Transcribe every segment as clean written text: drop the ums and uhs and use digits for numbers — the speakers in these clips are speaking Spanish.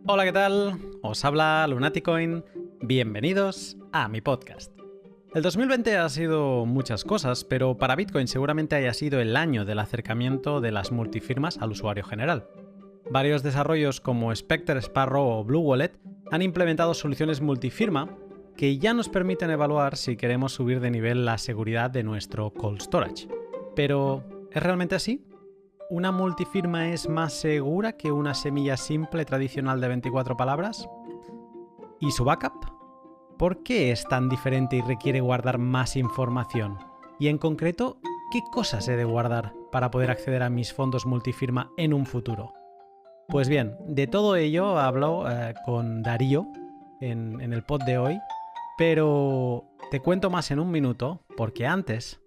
Hola, ¿qué tal? Os habla Lunaticoin. Bienvenidos a mi podcast. El 2020 ha sido muchas cosas, pero para Bitcoin seguramente haya sido el año del acercamiento de las multifirmas al usuario general. Varios desarrollos como Spectre, Sparrow o Blue Wallet han implementado soluciones multifirma que ya nos permiten evaluar si queremos subir de nivel la seguridad de nuestro cold storage. Pero, ¿es realmente así? ¿Una multifirma es más segura que una semilla simple tradicional de 24 palabras? ¿Y su backup? ¿Por qué es tan diferente y requiere guardar más información? Y en concreto, ¿qué cosas he de guardar para poder acceder a mis fondos multifirma en un futuro? Pues bien, de todo ello hablo con Darío en el pod de hoy, pero te cuento más en un minuto porque antes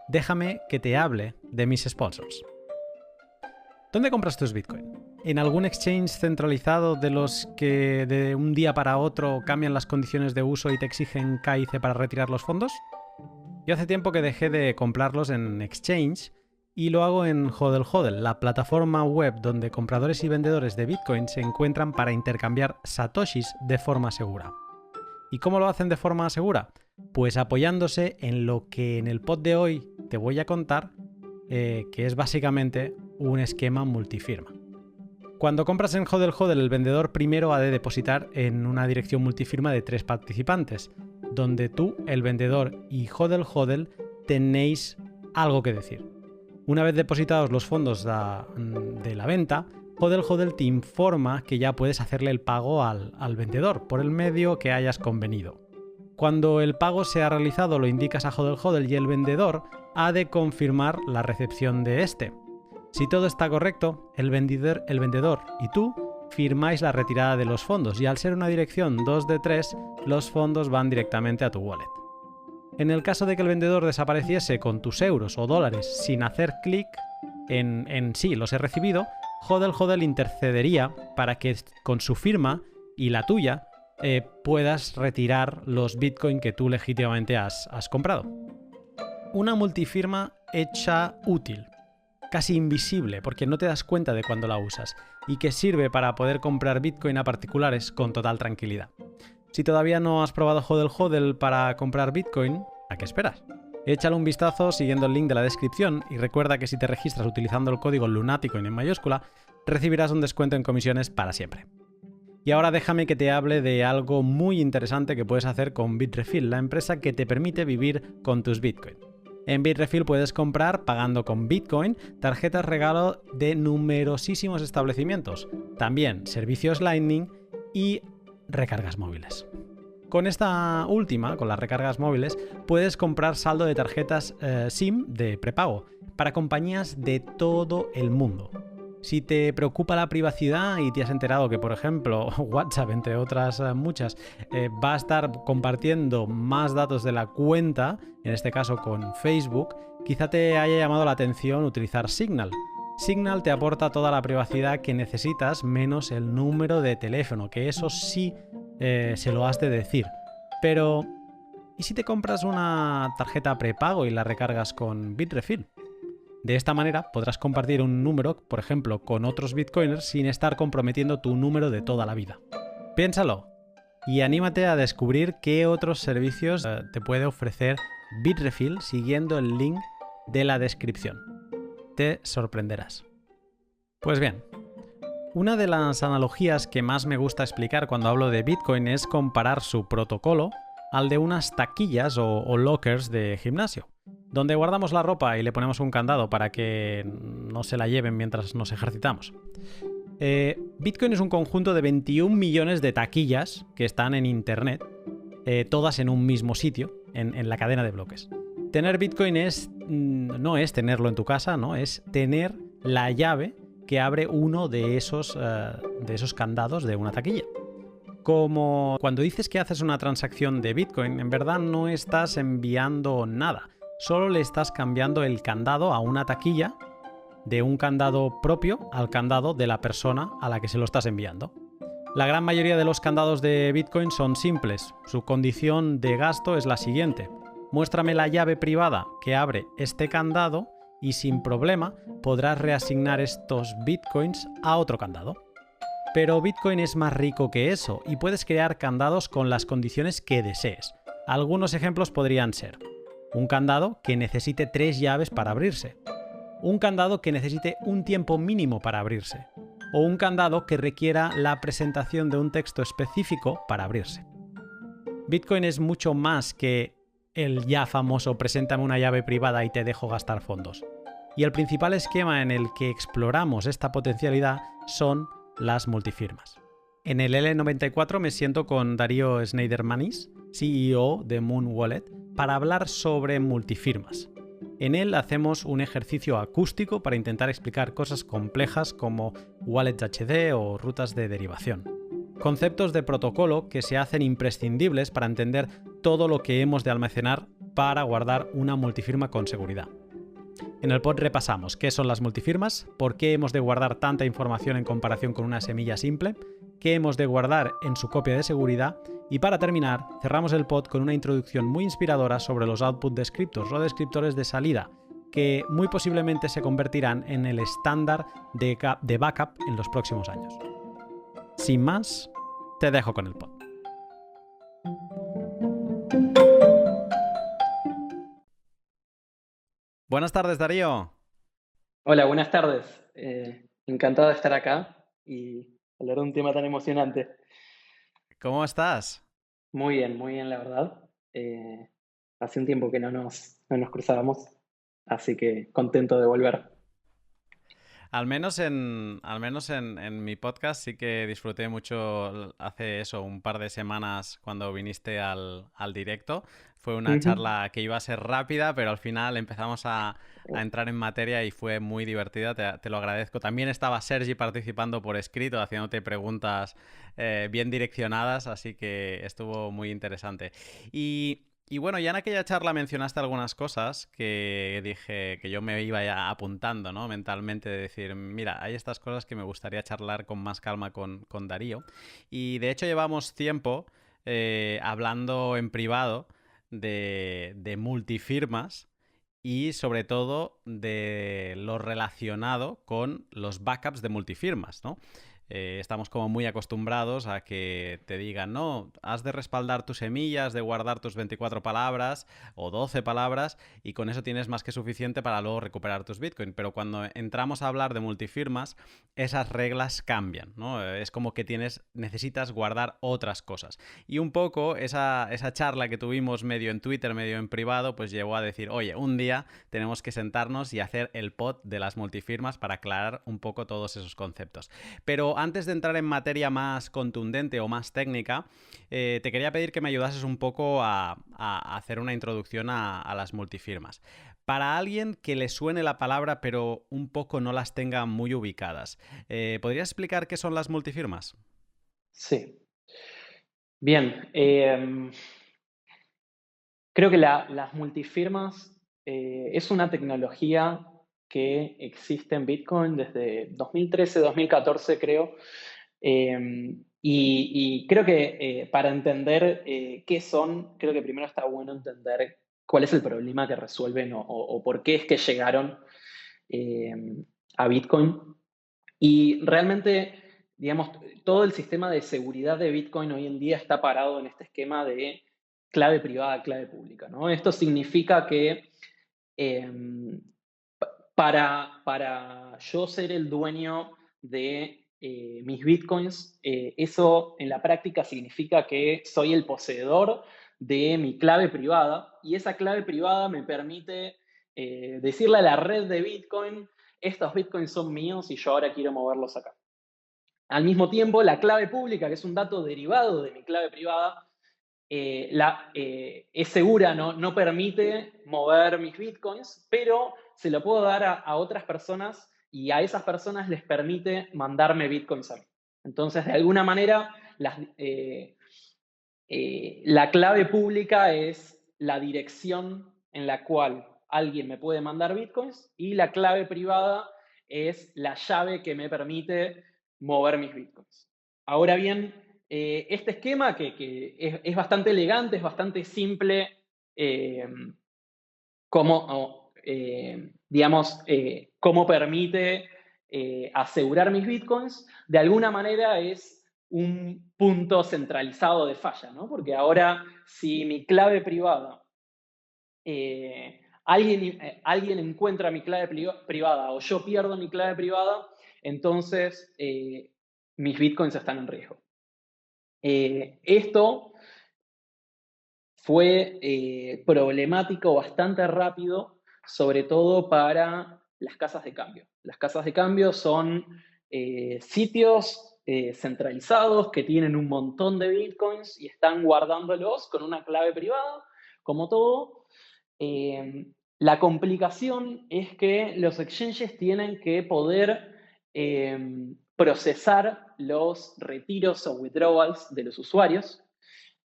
déjame que te hable de mis sponsors. ¿Dónde compras tus Bitcoin? ¿En algún exchange centralizado de los que de un día para otro cambian las condiciones de uso y te exigen KIC para retirar los fondos? Yo hace tiempo que dejé de comprarlos en exchange y lo hago en HODL HODL, la plataforma web donde compradores y vendedores de Bitcoin se encuentran para intercambiar satoshis de forma segura. ¿Y cómo lo hacen de forma segura? Pues apoyándose en lo que en el pod de hoy te voy a contar, que es básicamente un esquema multifirma. Cuando compras en HODL HODL, el vendedor primero ha de depositar en una dirección multifirma de 3 participantes, donde tú, el vendedor y HODL HODL tenéis algo que decir. Una vez depositados los fondos de la venta, HODL HODL te informa que ya puedes hacerle el pago al vendedor por el medio que hayas convenido. Cuando el pago se ha realizado, lo indicas a HODL HODL y el vendedor ha de confirmar la recepción de este. Si todo está correcto, el vendedor y tú firmáis la retirada de los fondos y al ser una dirección 2 de 3, los fondos van directamente a tu wallet. En el caso de que el vendedor desapareciese con tus euros o dólares sin hacer clic en sí los he recibido, HODL HODL intercedería para que con su firma y la tuya puedas retirar los Bitcoin que tú legítimamente has comprado. Una multifirma hecha útil, casi invisible porque no te das cuenta de cuando la usas y que sirve para poder comprar Bitcoin a particulares con total tranquilidad. Si todavía no has probado HODL HODL para comprar Bitcoin, ¿a qué esperas? Échale un vistazo siguiendo el link de la descripción y recuerda que si te registras utilizando el código Lunaticoin en mayúscula, recibirás un descuento en comisiones para siempre. Y ahora déjame que te hable de algo muy interesante que puedes hacer con Bitrefill, la empresa que te permite vivir con tus Bitcoin. En Bitrefill puedes comprar, pagando con Bitcoin, tarjetas regalo de numerosísimos establecimientos, también servicios Lightning y recargas móviles. Con esta última, con las recargas móviles, puedes comprar saldo de tarjetas SIM de prepago para compañías de todo el mundo. Si te preocupa la privacidad y te has enterado que, por ejemplo, WhatsApp, entre otras muchas, va a estar compartiendo más datos de la cuenta, en este caso con Facebook, quizá te haya llamado la atención utilizar Signal. Signal te aporta toda la privacidad que necesitas menos el número de teléfono, que eso sí se lo has de decir. Pero, ¿y si te compras una tarjeta prepago y la recargas con Bitrefill? De esta manera podrás compartir un número, por ejemplo, con otros bitcoiners sin estar comprometiendo tu número de toda la vida. Piénsalo y anímate a descubrir qué otros servicios te puede ofrecer Bitrefill siguiendo el link de la descripción. Te sorprenderás. Pues bien, una de las analogías que más me gusta explicar cuando hablo de Bitcoin es comparar su protocolo al de unas taquillas o lockers de gimnasio, donde guardamos la ropa y le ponemos un candado para que no se la lleven mientras nos ejercitamos. Bitcoin es un conjunto de 21 millones de taquillas que están en Internet, todas en un mismo sitio, en la cadena de bloques. Tener Bitcoin no es tenerlo en tu casa, no, es tener la llave que abre uno de esos candados de una taquilla. Como cuando dices que haces una transacción de Bitcoin, en verdad no estás enviando nada. Solo le estás cambiando el candado a una taquilla de un candado propio al candado de la persona a la que se lo estás enviando. La gran mayoría de los candados de Bitcoin son simples. Su condición de gasto es la siguiente: muéstrame la llave privada que abre este candado y sin problema podrás reasignar estos Bitcoins a otro candado. Pero Bitcoin es más rico que eso y puedes crear candados con las condiciones que desees. Algunos ejemplos podrían ser: un candado que necesite 3 llaves para abrirse, un candado que necesite un tiempo mínimo para abrirse, o un candado que requiera la presentación de un texto específico para abrirse. Bitcoin es mucho más que el ya famoso "preséntame una llave privada y te dejo gastar fondos". Y el principal esquema en el que exploramos esta potencialidad son las multifirmas. En el L94 me siento con Darío Schneidermanis, CEO de Moon Wallet, para hablar sobre multifirmas. En él hacemos un ejercicio acústico para intentar explicar cosas complejas como wallets HD o rutas de derivación. Conceptos de protocolo que se hacen imprescindibles para entender todo lo que hemos de almacenar para guardar una multifirma con seguridad. En el pod repasamos qué son las multifirmas, por qué hemos de guardar tanta información en comparación con una semilla simple, qué hemos de guardar en su copia de seguridad y, para terminar, cerramos el pod con una introducción muy inspiradora sobre los output descriptors o descriptores de salida, que muy posiblemente se convertirán en el estándar de backup en los próximos años. Sin más, te dejo con el pod. Buenas tardes, Darío. Hola, buenas tardes. Encantado de estar acá y hablar de un tema tan emocionante. ¿Cómo estás? Muy bien, la verdad. Hace un tiempo que no nos cruzábamos, así que contento de volver. Al menos en mi podcast sí que disfruté mucho hace eso, un par de semanas cuando viniste al directo. Fue una Ujú. charla que iba a ser rápida, pero al final empezamos a entrar en materia y fue muy divertida, te lo agradezco. También estaba Sergi participando por escrito, haciéndote preguntas bien direccionadas, así que estuvo muy interesante. Y bueno, ya en aquella charla mencionaste algunas cosas que dije que yo me iba ya apuntando, ¿no? Mentalmente, de decir, mira, hay estas cosas que me gustaría charlar con más calma con Darío. Y de hecho llevamos tiempo hablando en privado de multifirmas y sobre todo de lo relacionado con los backups de multifirmas, ¿no? Estamos como muy acostumbrados a que te digan, no, has de respaldar tus semillas, de guardar tus 24 palabras o 12 palabras y con eso tienes más que suficiente para luego recuperar tus Bitcoin. Pero cuando entramos a hablar de multifirmas, esas reglas cambian, ¿no? Es como que necesitas guardar otras cosas. Y un poco esa charla que tuvimos medio en Twitter, medio en privado, pues llevó a decir, oye, un día tenemos que sentarnos y hacer el pod de las multifirmas para aclarar un poco todos esos conceptos. Pero antes de entrar en materia más contundente o más técnica, te quería pedir que me ayudases un poco a hacer una introducción a las multifirmas. Para alguien que le suene la palabra pero un poco no las tenga muy ubicadas, ¿podrías explicar qué son las multifirmas? Sí. Bien. Creo que las multifirmas es una tecnología que existe en Bitcoin desde 2013, 2014, creo. Y creo que para entender qué son, creo que primero está bueno entender cuál es el problema que resuelven o por qué es que llegaron eh, a Bitcoin. Y realmente, digamos, todo el sistema de seguridad de Bitcoin hoy en día está parado en este esquema de clave privada, clave pública, ¿no? Esto significa que eh, para yo ser el dueño de mis bitcoins, eso en la práctica significa que soy el poseedor de mi clave privada y esa clave privada me permite decirle a la red de Bitcoin, estos bitcoins son míos y yo ahora quiero moverlos acá. Al mismo tiempo, la clave pública, que es un dato derivado de mi clave privada, es segura, no permite mover mis bitcoins, pero se lo puedo dar a otras personas y a esas personas les permite mandarme bitcoins a mí. Entonces, de alguna manera, la clave pública es la dirección en la cual alguien me puede mandar bitcoins y la clave privada es la llave que me permite mover mis bitcoins. Ahora bien, este esquema que es bastante elegante, es bastante simple, eh, como, digamos, cómo permite asegurar mis bitcoins, de alguna manera es un punto centralizado de falla, ¿no? Porque ahora, si mi clave privada, alguien encuentra mi clave privada o yo pierdo mi clave privada, entonces mis bitcoins están en riesgo. Esto fue problemático bastante rápido, sobre todo para las casas de cambio. Las casas de cambio son sitios centralizados que tienen un montón de bitcoins y están guardándolos con una clave privada, como todo. La complicación es que los exchanges tienen que poder procesar los retiros o withdrawals de los usuarios.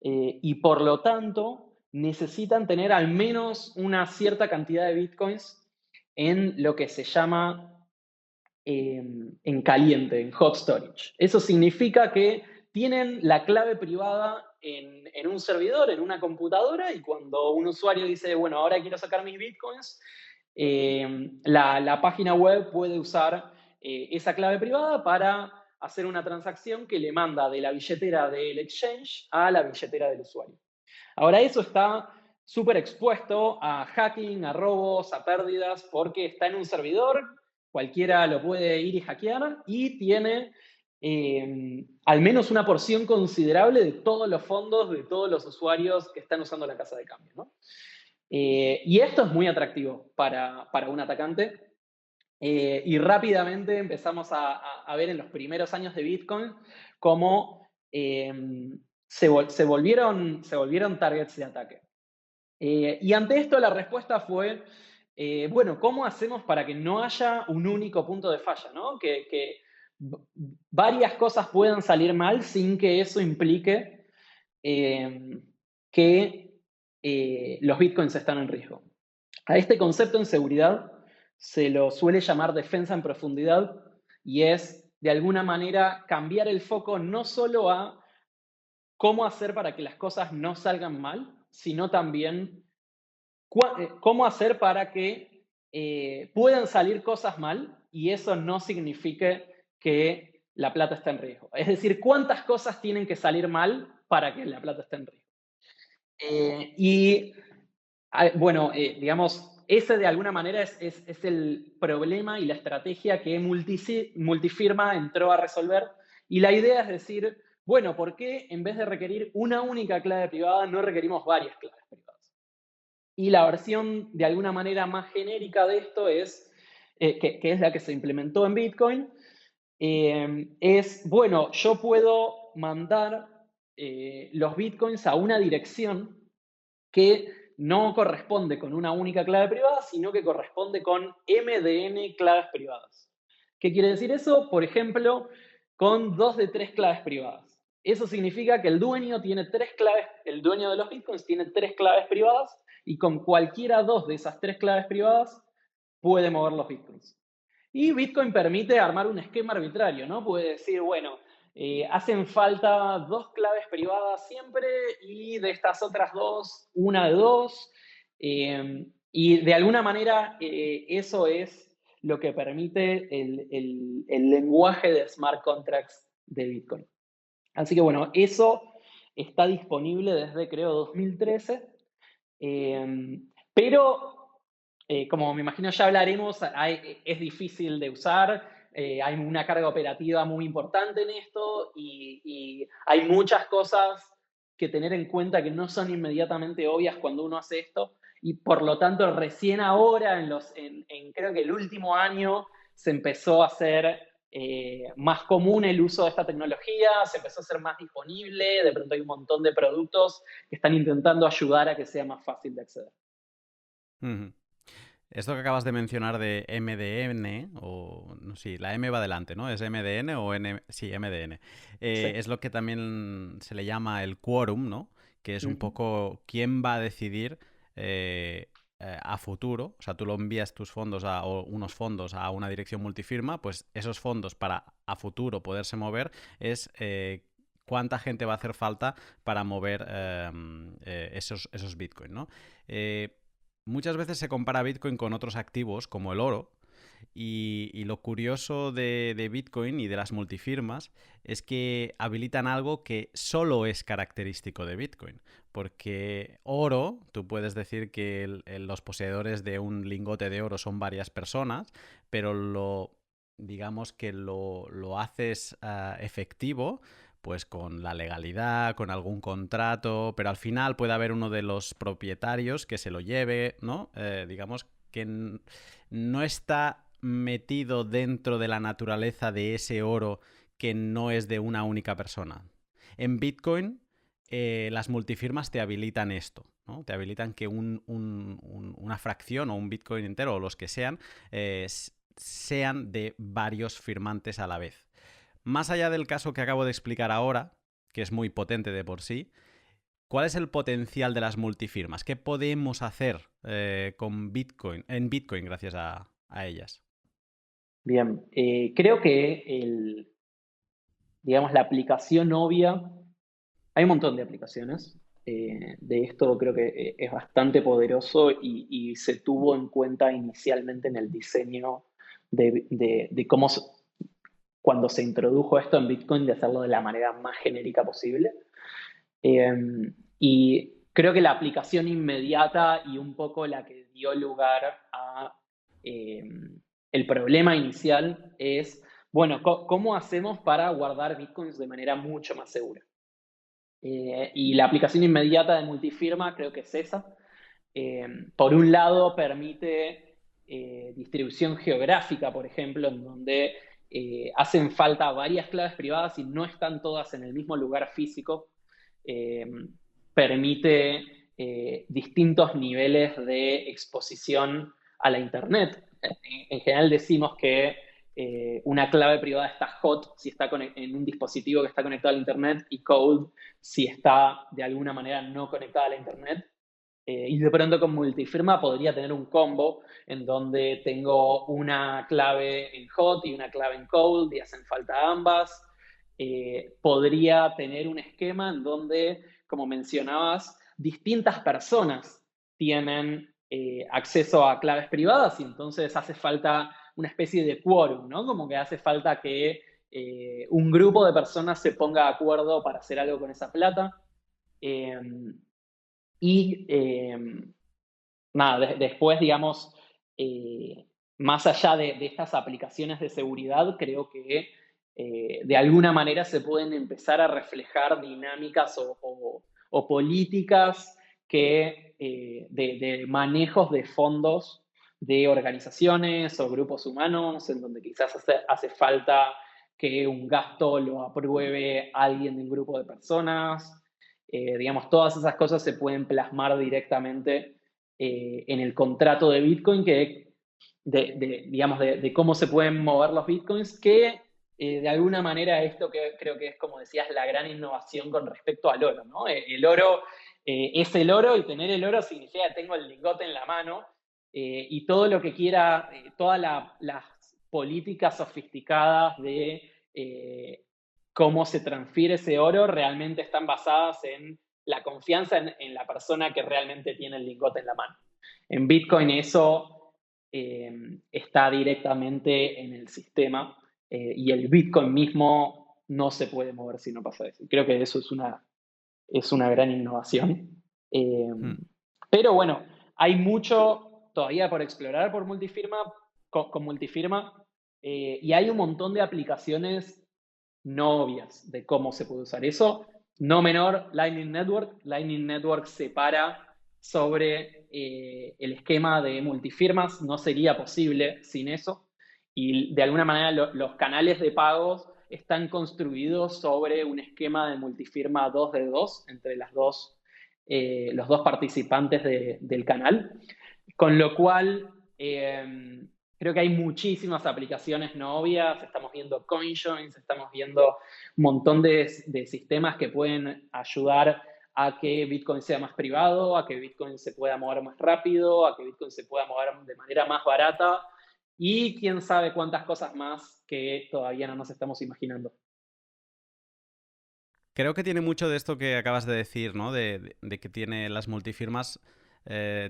Y por lo tanto necesitan tener al menos una cierta cantidad de bitcoins en lo que se llama en caliente, en hot storage. Eso significa que tienen la clave privada en un servidor, en una computadora, y cuando un usuario dice, bueno, ahora quiero sacar mis bitcoins, la página web puede usar esa clave privada para hacer una transacción que le manda de la billetera del exchange a la billetera del usuario. Ahora, eso está súper expuesto a hacking, a robos, a pérdidas, porque está en un servidor, cualquiera lo puede ir y hackear, y tiene al menos una porción considerable de todos los fondos de todos los usuarios que están usando la casa de cambio, ¿no? Y esto es muy atractivo para un atacante. Y rápidamente empezamos a ver en los primeros años de Bitcoin cómo se volvieron targets de ataque. Y ante esto la respuesta fue, bueno, ¿cómo hacemos para que no haya un único punto de falla, ¿no? Que varias cosas puedan salir mal sin que eso implique que los bitcoins están en riesgo. A este concepto en seguridad se lo suele llamar defensa en profundidad, y es, de alguna manera, cambiar el foco no solo a cómo hacer para que las cosas no salgan mal, sino también cómo hacer para que puedan salir cosas mal y eso no signifique que la plata está en riesgo. Es decir, cuántas cosas tienen que salir mal para que la plata esté en riesgo. Bueno, digamos, ese de alguna manera es el problema y la estrategia que Multifirma entró a resolver. Y la idea es decir, bueno, ¿por qué en vez de requerir una única clave privada no requerimos varias claves privadas? Y la versión de alguna manera más genérica de esto es, que es la que se implementó en Bitcoin, es, bueno, yo puedo mandar los Bitcoins a una dirección que no corresponde con una única clave privada, sino que corresponde con MDN claves privadas. ¿Qué quiere decir eso? Por ejemplo, con 2 de 3 claves privadas. Eso significa que el dueño tiene 3 claves, el dueño de los bitcoins tiene 3 claves privadas y con cualquiera 2 de esas 3 claves privadas puede mover los bitcoins. Y Bitcoin permite armar un esquema arbitrario, ¿no? Puede decir, bueno, hacen falta 2 claves privadas siempre y de estas otras 2, una de 2. Y de alguna manera eso es lo que permite el lenguaje de smart contracts de Bitcoin. Así que bueno, eso está disponible desde creo 2013. Pero como me imagino ya hablaremos, es difícil de usar, hay una carga operativa muy importante en esto y hay muchas cosas que tener en cuenta que no son inmediatamente obvias cuando uno hace esto, y por lo tanto recién ahora, creo que el último año, se empezó a hacer más común el uso de esta tecnología, se empezó a hacer más disponible, de pronto hay un montón de productos que están intentando ayudar a que sea más fácil de acceder. Uh-huh. Esto que acabas de mencionar de MDN, o no sé, la M va adelante, ¿no? ¿Es MDN o N? Sí, MDN. Sí. Es lo que también se le llama el quórum, ¿no? Que es un poco quién va a decidir a futuro. O sea, tú lo envías tus fondos o unos fondos a una dirección multifirma, pues esos fondos para a futuro poderse mover es cuánta gente va a hacer falta para mover esos bitcoins, ¿no? Muchas veces se compara Bitcoin con otros activos como el oro Y lo curioso de Bitcoin y de las multifirmas es que habilitan algo que solo es característico de Bitcoin. Porque oro, tú puedes decir que los poseedores de un lingote de oro son varias personas, pero digamos que lo haces efectivo pues con la legalidad, con algún contrato, pero al final puede haber uno de los propietarios que se lo lleve, ¿no? Digamos que no está metido dentro de la naturaleza de ese oro que no es de una única persona. En Bitcoin, las multifirmas te habilitan esto, ¿no? Te habilitan que una fracción o un Bitcoin entero o los que sean, sean de varios firmantes a la vez. Más allá del caso que acabo de explicar ahora, que es muy potente de por sí, ¿cuál es el potencial de las multifirmas? ¿Qué podemos hacer con Bitcoin, en Bitcoin gracias a ellas? Bien, creo que digamos, la aplicación obvia, hay un montón de aplicaciones. De esto creo que es bastante poderoso y se tuvo en cuenta inicialmente en el diseño de cómo, cuando se introdujo esto en Bitcoin, de hacerlo de la manera más genérica posible. Eh, y creo que la aplicación inmediata y un poco la que dio lugar a eh, el problema inicial es, bueno, ¿cómo hacemos para guardar bitcoins de manera mucho más segura? Y la aplicación inmediata de multifirma creo que es esa. Por un lado, permite distribución geográfica, por ejemplo, en donde hacen falta varias claves privadas y no están todas en el mismo lugar físico. Eh, Permite distintos niveles de exposición a la Internet. En general decimos que una clave privada está hot si está en un dispositivo que está conectado a la Internet y cold si está de alguna manera no conectada a la Internet. Y de pronto con multifirma podría tener un combo en donde tengo una clave en hot y una clave en cold y hacen falta ambas. Podría tener un esquema en donde, como mencionabas, distintas personas tienen acceso a claves privadas y entonces hace falta una especie de quórum, ¿no? Como que hace falta que un grupo de personas se ponga de acuerdo para hacer algo con esa plata. Eh, y nada, después, digamos, más allá de estas aplicaciones de seguridad, creo que de alguna manera se pueden empezar a reflejar dinámicas o políticas de manejos de fondos de organizaciones o grupos humanos, en donde quizás hace falta que un gasto lo apruebe alguien del grupo de personas. Digamos, todas esas cosas se pueden plasmar directamente en el contrato de Bitcoin, digamos, de cómo se pueden mover los Bitcoins, que de alguna manera esto que creo que es, como decías, la gran innovación con respecto al oro, ¿no? El oro es el oro y tener el oro significa que tengo el lingote en la mano y todo lo que quiera, todas las políticas sofisticadas de cómo se transfiere ese oro realmente están basadas en la confianza en la persona que realmente tiene el lingote en la mano. En Bitcoin eso está directamente en el sistema y el Bitcoin mismo no se puede mover si no pasa eso. Creo que eso es una gran innovación. Hmm. Pero bueno, hay mucho todavía por explorar por multifirma, con multifirma y hay un montón de aplicaciones no obvias de cómo se puede usar eso. No menor, Lightning Network. Lightning Network se para sobre el esquema de multifirmas. No sería posible sin eso. Y de alguna manera los canales de pagos están construidos sobre un esquema de multifirma 2 de 2 entre los dos participantes del canal. Con lo cual, creo que hay muchísimas aplicaciones no obvias. Estamos viendo CoinJoins, estamos viendo un montón de sistemas que pueden ayudar a que Bitcoin sea más privado, a que Bitcoin se pueda mover más rápido, a que Bitcoin se pueda mover de manera más barata y quién sabe cuántas cosas más que todavía no nos estamos imaginando. Creo que tiene mucho de esto que acabas de decir, ¿no? De que tiene las multifirmas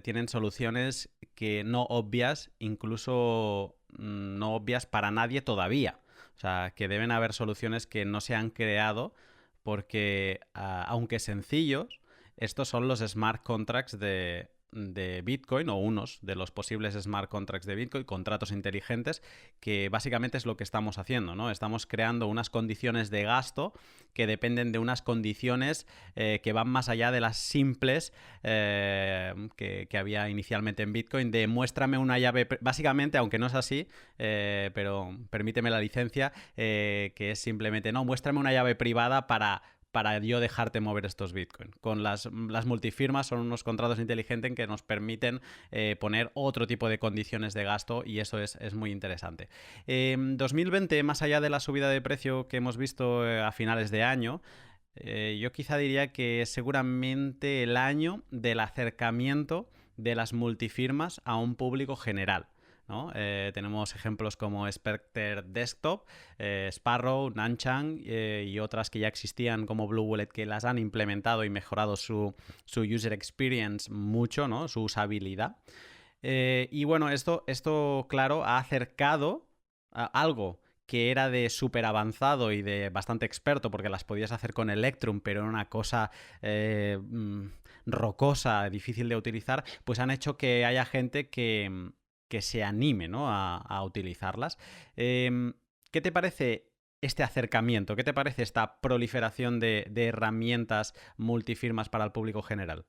tienen soluciones que no obvias, incluso no obvias para nadie todavía. O sea, que deben haber soluciones que no se han creado porque, aunque sencillos, estos son los smart contracts de Bitcoin, o unos de los posibles smart contracts de Bitcoin, contratos inteligentes, que básicamente es lo que estamos haciendo, ¿no? Estamos creando unas condiciones de gasto que dependen de unas condiciones que van más allá de las simples que había inicialmente en Bitcoin, de muéstrame una llave, básicamente, aunque no es así, pero permíteme la licencia, que es simplemente, no, muéstrame una llave privada para yo dejarte mover estos Bitcoin. Con las multifirmas son unos contratos inteligentes que nos permiten poner otro tipo de condiciones de gasto, y eso es muy interesante. 2020, más allá de la subida de precio que hemos visto a finales de año, yo quizá diría que es seguramente el año del acercamiento de las multifirmas a un público general, ¿no? Tenemos ejemplos como Spectre Desktop, Sparrow, Nanchang y otras que ya existían como Blue Wallet, que las han implementado y mejorado su user experience mucho, ¿no? Su usabilidad. Y bueno, esto, claro, ha acercado a algo que era de súper avanzado y de bastante experto, porque las podías hacer con Electrum, pero era una cosa rocosa, difícil de utilizar, pues han hecho que haya gente que se anime, ¿no? a utilizarlas. ¿Qué te parece este acercamiento? ¿Qué te parece esta proliferación de herramientas multifirmas para el público general?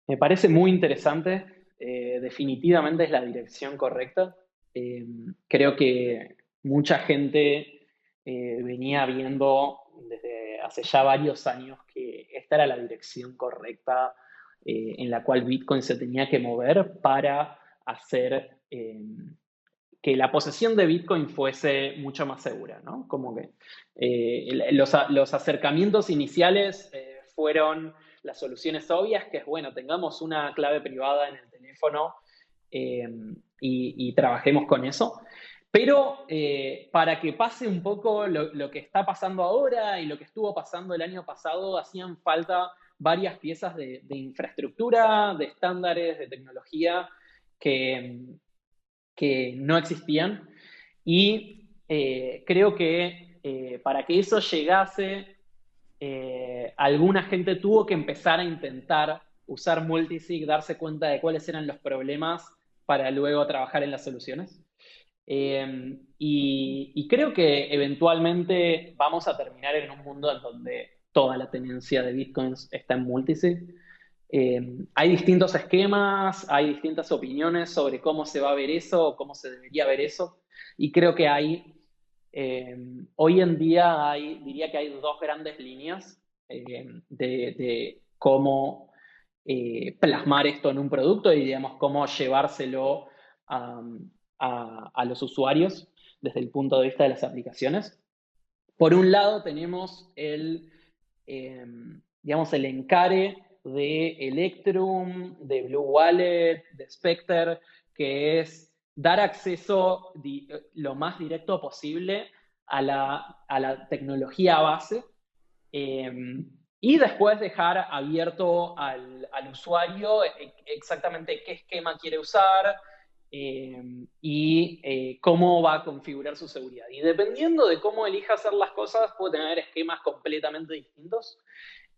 Me parece muy interesante, definitivamente es la dirección correcta. Eh, Creo que mucha gente venía viendo desde hace ya varios años que esta era la dirección correcta en la cual Bitcoin se tenía que mover para hacer que la posesión de Bitcoin fuese mucho más segura, ¿no? Como que los acercamientos iniciales fueron las soluciones obvias, que es, bueno, tengamos una clave privada en el teléfono eh, y trabajemos con eso. Pero para que pase un poco lo que está pasando ahora y lo que estuvo pasando el año pasado, hacían falta varias piezas de infraestructura, de estándares, de tecnología que, que no existían. Y creo que para que eso llegase, alguna gente tuvo que empezar a intentar usar multisig, darse cuenta de cuáles eran los problemas para luego trabajar en las soluciones. Y creo que eventualmente vamos a terminar en un mundo en donde toda la tenencia de bitcoins está en multisig. Hay distintos esquemas, hay distintas opiniones sobre cómo se va a ver eso o cómo se debería ver eso. Y creo que eh, hoy en día diría que hay dos grandes líneas de cómo plasmar esto en un producto y, digamos, cómo llevárselo a, a los usuarios desde el punto de vista de las aplicaciones. Por un lado tenemos eh, digamos, el encare de Electrum, de Blue Wallet, de Spectre, que es dar acceso lo más directo posible a la tecnología base eh, y después dejar abierto al usuario exactamente qué esquema quiere usar, y cómo va a configurar su seguridad. Y dependiendo de cómo elija hacer las cosas, puede tener esquemas completamente distintos.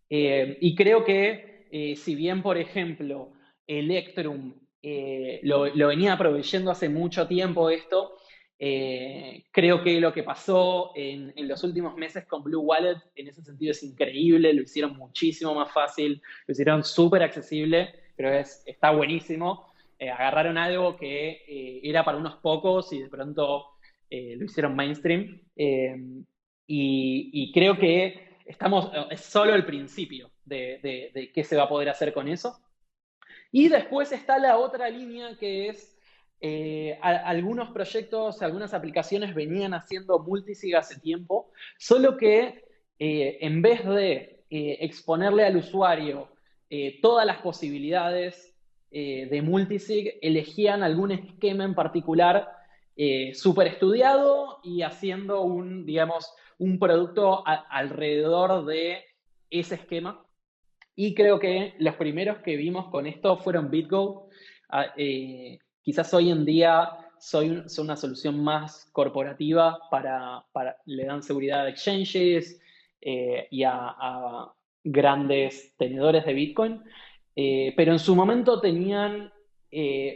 Y creo que si bien, por ejemplo, Electrum lo venía proveyendo hace mucho tiempo esto, creo que lo que pasó en los últimos meses con Blue Wallet en ese sentido es increíble, lo hicieron muchísimo más fácil, lo hicieron súper accesible, pero está buenísimo. Agarraron algo que era para unos pocos y de pronto lo hicieron mainstream. Y creo que es solo el principio de qué se va a poder hacer con eso. Y después está la otra línea que es algunos proyectos, algunas aplicaciones venían haciendo multisig hace tiempo, solo que en vez de exponerle al usuario todas las posibilidades de multisig, elegían algún esquema en particular súper estudiado y haciendo digamos, un producto alrededor de ese esquema. Y creo que los primeros que vimos con esto fueron BitGo. quizás hoy en día son una solución más corporativa le dan seguridad a exchanges y a grandes tenedores de Bitcoin, pero en su momento tenían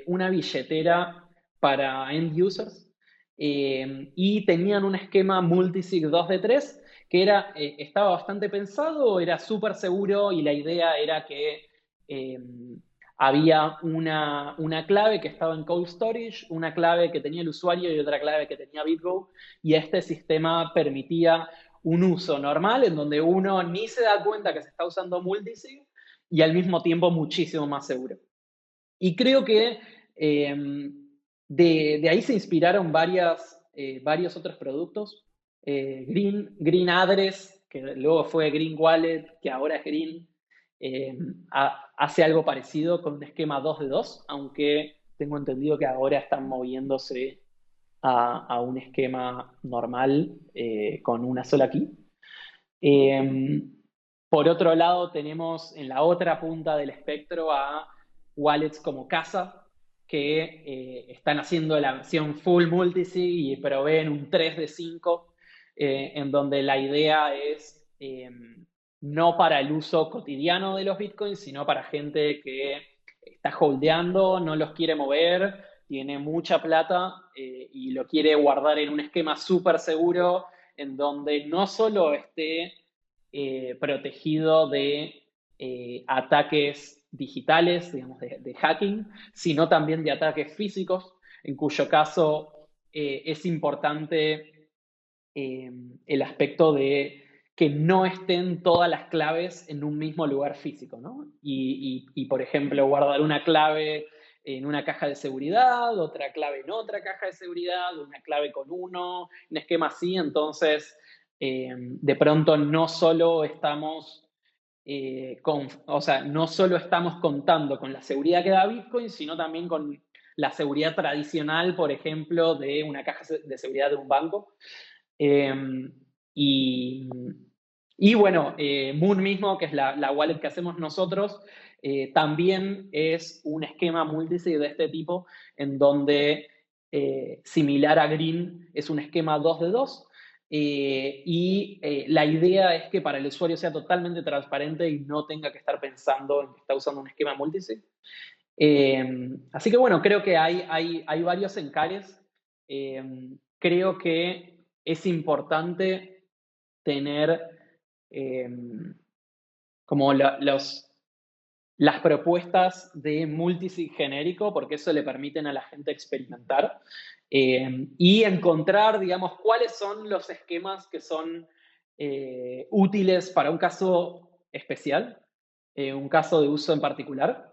una billetera para end users y tenían un esquema multisig 2 de 3 que estaba bastante pensado, era súper seguro y la idea era que eh, había una clave que estaba en cold storage, una clave que tenía el usuario y otra clave que tenía BitGo, y este sistema permitía un uso normal en donde uno ni se da cuenta que se está usando multisig y al mismo tiempo muchísimo más seguro. Y creo que de ahí se inspiraron varios otros productos. Green Address, que luego fue Green Wallet, que ahora es Green, hace algo parecido con un esquema 2 de 2, aunque tengo entendido que ahora están moviéndose a un esquema normal con una sola key. Por otro lado, tenemos en la otra punta del espectro a wallets como Casa, que están haciendo la versión full multisig y proveen un 3 de 5, en donde la idea es no para el uso cotidiano de los bitcoins, sino para gente que está holdeando, no los quiere mover, tiene mucha plata y lo quiere guardar en un esquema súper seguro, en donde no solo esté protegido de ataques digitales, digamos, de hacking, sino también de ataques físicos, en cuyo caso es importante el aspecto de que no estén todas las claves en un mismo lugar físico, ¿no? Por ejemplo, guardar una clave en una caja de seguridad, otra clave en otra caja de seguridad, una clave con un esquema así. Entonces, de pronto no solo estamos no solo estamos contando con la seguridad que da Bitcoin, sino también con la seguridad tradicional, por ejemplo, de una caja de seguridad de un banco. Y, y bueno, Moon mismo, que es la wallet que hacemos nosotros, también es un esquema multisig de este tipo, en donde, similar a Green, es un esquema 2 de 2. La idea es que para el usuario sea totalmente transparente y no tenga que estar pensando en que está usando un esquema multisig. Así que bueno, creo que hay varios encares. Creo que es importante tener como las propuestas de multisig genérico, porque eso le permiten a la gente experimentar y encontrar, digamos, cuáles son los esquemas que son útiles para un caso especial, un caso de uso en particular.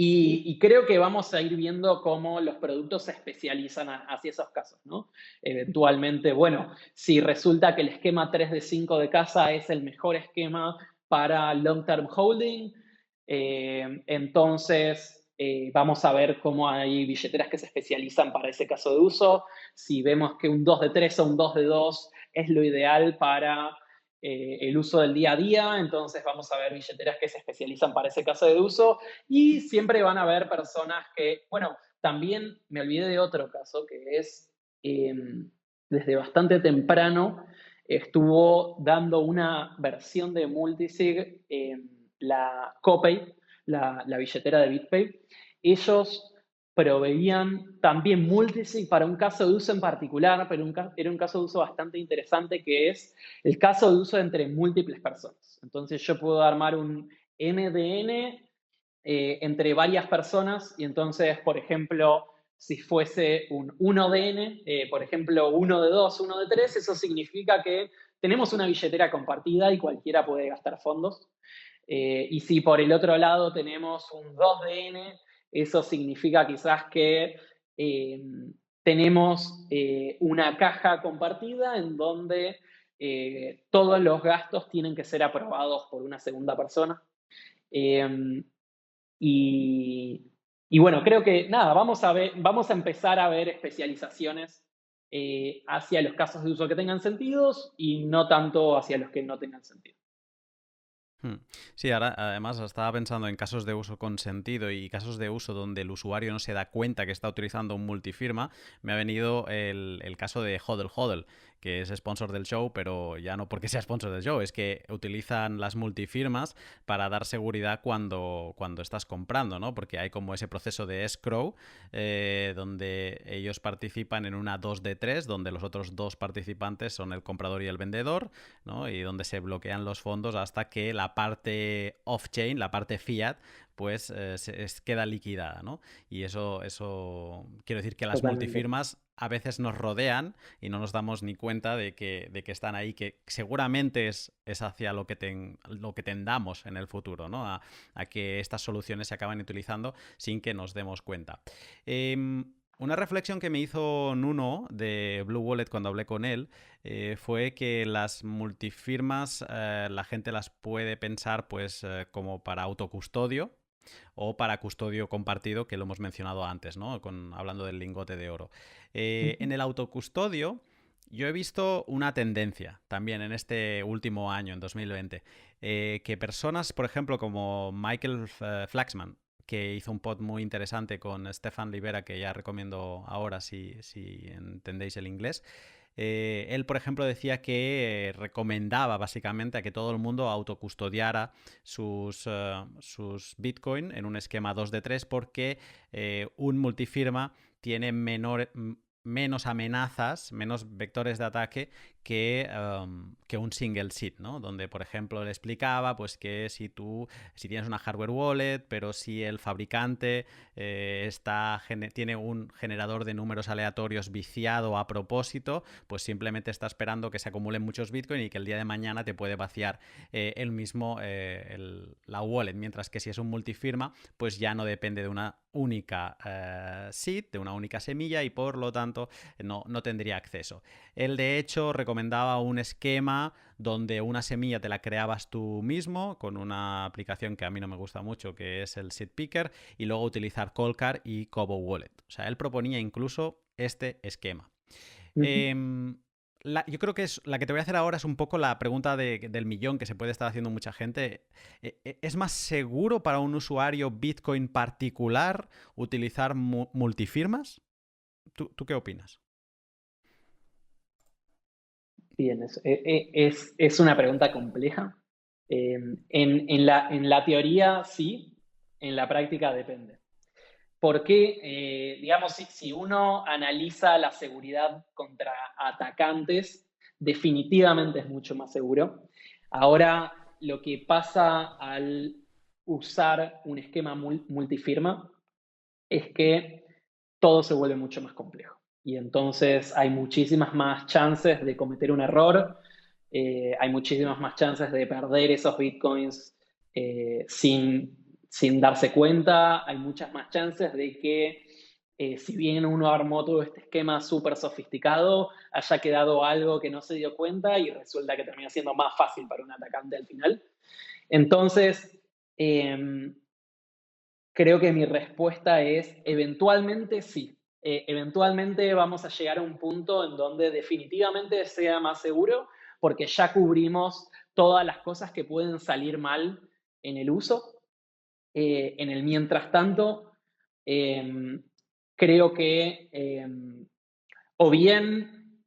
Y creo que vamos a ir viendo cómo los productos se especializan hacia esos casos, ¿no? Eventualmente, bueno, si resulta que el esquema 3 de 5 de casa es el mejor esquema para long-term holding, entonces vamos a ver cómo hay billeteras que se especializan para ese caso de uso. Si vemos que un 2 de 3 o un 2 de 2 es lo ideal para el uso del día a día, entonces vamos a ver billeteras que se especializan para ese caso de uso y siempre van a haber personas que, bueno, también me olvidé de otro caso que es desde bastante temprano estuvo dando una versión de multisig, la Copay, la billetera de BitPay. Ellos proveían también multisig para un caso de uso en particular, pero era un caso de uso bastante interesante que es el caso de uso entre múltiples personas. Entonces yo puedo armar un NDN entre varias personas y entonces, por ejemplo, si fuese un 1DN, por ejemplo, 1 de 2, 1 de 3, eso significa que tenemos una billetera compartida y cualquiera puede gastar fondos. Y si por el otro lado tenemos un 2DN, eso significa quizás que tenemos una caja compartida en donde todos los gastos tienen que ser aprobados por una segunda persona. Y, y bueno, creo que nada, vamos a empezar a ver especializaciones hacia los casos de uso que tengan sentidos y no tanto hacia los que no tengan sentido. Hmm. Sí, ahora además estaba pensando en casos de uso consentido y casos de uso donde el usuario no se da cuenta que está utilizando un multifirma. Me ha venido el caso de Hodl Hodl, que es sponsor del show, pero ya no porque sea sponsor del show, es que utilizan las multifirmas para dar seguridad cuando estás comprando, ¿no? Porque hay como ese proceso de escrow donde ellos participan en una 2 de 3, donde los otros dos participantes son el comprador y el vendedor, ¿no? Y donde se bloquean los fondos hasta que la parte off-chain, la parte fiat, pues queda liquidada, ¿no? Y eso quiero decir que las Totalmente. multifirmas a veces nos rodean y no nos damos ni cuenta de que están ahí, que seguramente es hacia lo que tendamos en el futuro, ¿no? A que estas soluciones se acaban utilizando sin que nos demos cuenta. Una reflexión que me hizo Nuno de Blue Wallet cuando hablé con él fue que las multifirmas la gente las puede pensar pues como para autocustodio o para custodio compartido, que lo hemos mencionado antes, ¿no? Hablando del lingote de oro. Ujú. En el autocustodio yo he visto una tendencia también en este último año, en 2020, que personas, por ejemplo, como Michael Flaxman, que hizo un pod muy interesante con Stefan Libera, que ya recomiendo ahora si entendéis el inglés. Él, por ejemplo, decía que recomendaba básicamente a que todo el mundo autocustodiara sus Bitcoin en un esquema 2 de 3 porque un multifirma tiene menos amenazas, menos vectores de ataque que un single seed, ¿no? Donde, por ejemplo, le explicaba pues que si tienes una hardware wallet, pero si el fabricante tiene un generador de números aleatorios viciado a propósito, pues simplemente está esperando que se acumulen muchos Bitcoin y que el día de mañana te puede vaciar la wallet, mientras que si es un multifirma, pues ya no depende de una única seed, de una única semilla y por lo tanto no tendría acceso. Él de hecho recomendaba un esquema donde una semilla te la creabas tú mismo con una aplicación que a mí no me gusta mucho, que es el Seed Picker, y luego utilizar Coldcard y Cobo Wallet. O sea, él proponía incluso este esquema. Ujú. Eh, yo creo que la que te voy a hacer ahora es un poco la pregunta del millón que se puede estar haciendo mucha gente. ¿Es más seguro para un usuario Bitcoin particular utilizar multifirmas? ¿Tú qué opinas? Bien, es una pregunta compleja. En la teoría sí, en la práctica depende. Porque, digamos, si uno analiza la seguridad contra atacantes, definitivamente es mucho más seguro. Ahora, lo que pasa al usar un esquema multifirma es que todo se vuelve mucho más complejo. Y entonces hay muchísimas más chances de cometer un error, hay muchísimas más chances de perder esos bitcoins sin darse cuenta, hay muchas más chances de que si bien uno armó todo este esquema súper sofisticado, haya quedado algo que no se dio cuenta y resulta que termina siendo más fácil para un atacante al final. Entonces, eh, creo que mi respuesta es eventualmente sí. Eventualmente vamos a llegar a un punto en donde definitivamente sea más seguro porque ya cubrimos todas las cosas que pueden salir mal en el uso. En el mientras tanto, eh, creo que o bien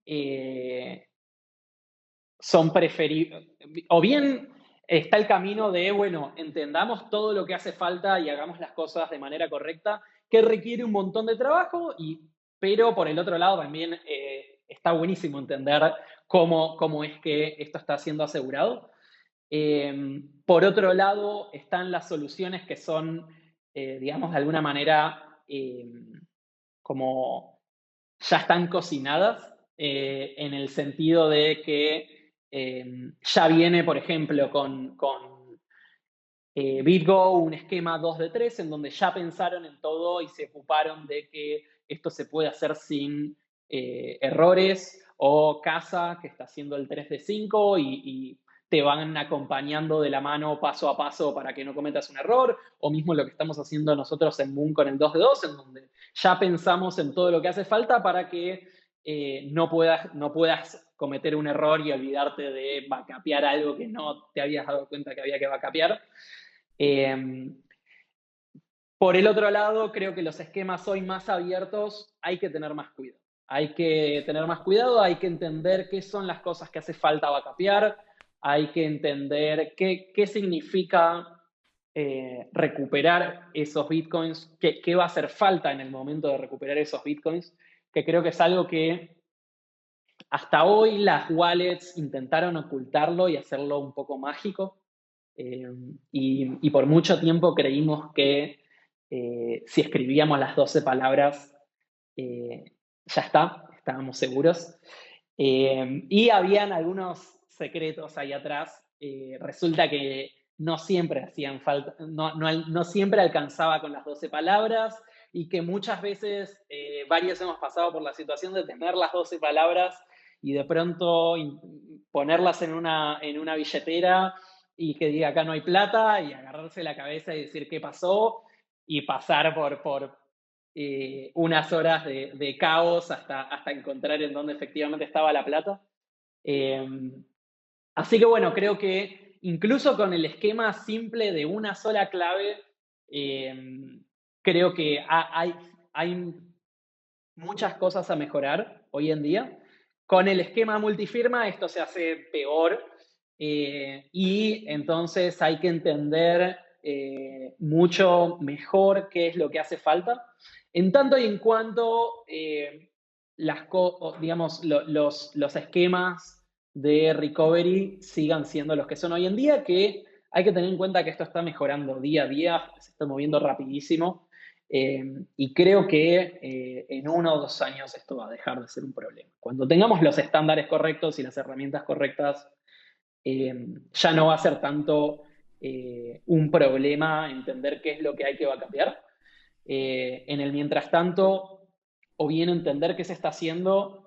son preferibles, o bien está el camino de, bueno, entendamos todo lo que hace falta y hagamos las cosas de manera correcta, que requiere un montón de trabajo, pero por el otro lado también está buenísimo entender cómo es que esto está siendo asegurado. Por otro lado, están las soluciones que son, digamos, de alguna manera, como ya están cocinadas, en el sentido de que ya viene, por ejemplo, con BitGo un esquema 2 de 3 en donde ya pensaron en todo y se ocuparon de que esto se puede hacer sin errores, o Casa, que está haciendo el 3 de 5 y te van acompañando de la mano paso a paso para que no cometas un error, o mismo lo que estamos haciendo nosotros en Moon con el 2 de 2, en donde ya pensamos en todo lo que hace falta para que no puedas cometer un error y olvidarte de backupear algo que no te habías dado cuenta que había que backupear. Eh, por el otro lado, creo que los esquemas hoy más abiertos hay que tener más cuidado. Hay que tener más cuidado, hay que entender qué son las cosas que hace falta backupear, hay que entender qué significa recuperar esos bitcoins, qué va a hacer falta en el momento de recuperar esos bitcoins, que creo que es algo que hasta hoy las wallets intentaron ocultarlo y hacerlo un poco mágico. Eh, y por mucho tiempo creímos que si escribíamos las 12 palabras, eh, ya está, estábamos seguros. Y habían algunos secretos ahí atrás. Resulta que no siempre hacían falta, no siempre alcanzaba con las 12 palabras y que muchas veces varios hemos pasado por la situación de tener las 12 palabras y de pronto ponerlas en una billetera y que diga acá no hay plata y agarrarse la cabeza y decir qué pasó y pasar por unas horas de caos hasta encontrar en dónde efectivamente estaba la plata. Eh, Así que bueno, creo que incluso con el esquema simple de una sola clave, eh, creo que hay muchas cosas a mejorar hoy en día. Con el esquema multifirma esto se hace peor y entonces hay que entender mucho mejor qué es lo que hace falta. En tanto y en cuanto digamos, los esquemas de recovery sigan siendo los que son hoy en día, que hay que tener en cuenta que esto está mejorando día a día, se está moviendo rapidísimo. Y creo que en 1 o 2 años esto va a dejar de ser un problema. Cuando tengamos los estándares correctos y las herramientas correctas, ya no va a ser tanto un problema entender qué es lo que hay que backupear. En el mientras tanto, o bien entender qué se está haciendo,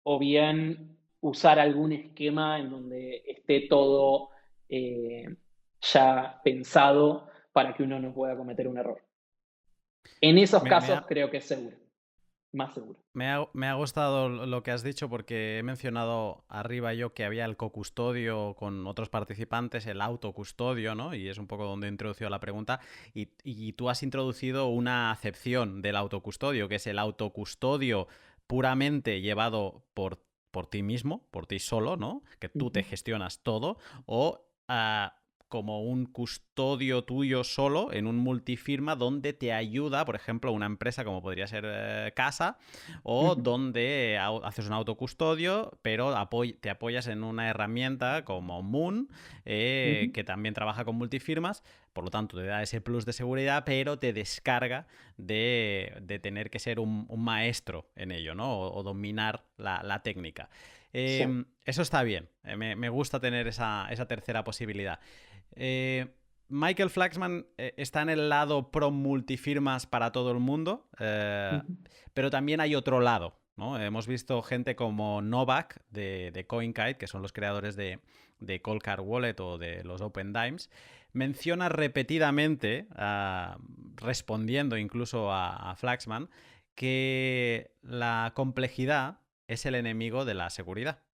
o bien usar algún esquema en donde esté todo eh, ya pensado para que uno no pueda cometer un error. En esos Me, me casos ha, creo que es seguro, más seguro. me ha gustado lo que has dicho porque he mencionado arriba yo que había el cocustodio con otros participantes, el autocustodio, ¿no? Y es un poco donde he introducido la pregunta. Y tú has introducido una acepción del autocustodio, que es el autocustodio puramente llevado por ti mismo, por ti solo, ¿no? Que tú te gestionas todo, o como un custodio tuyo solo en un multifirma donde te ayuda, por ejemplo, una empresa como podría ser Casa, o donde haces un autocustodio, pero te apoyas en una herramienta como Moon, que también trabaja con multifirmas, por lo tanto te da ese plus de seguridad, pero te descarga de tener que ser un maestro en ello, ¿no? O dominar la técnica. Sí. Eso está bien, me gusta tener esa tercera posibilidad. Eh, Michael Flaxman está en el lado pro multifirmas para todo el mundo, pero también hay otro lado, ¿no? Hemos visto gente como Novak de CoinKite, que son los creadores de Coldcard Wallet o de los Open Dimes, menciona repetidamente, respondiendo incluso a Flaxman, que la complejidad es el enemigo de la seguridad.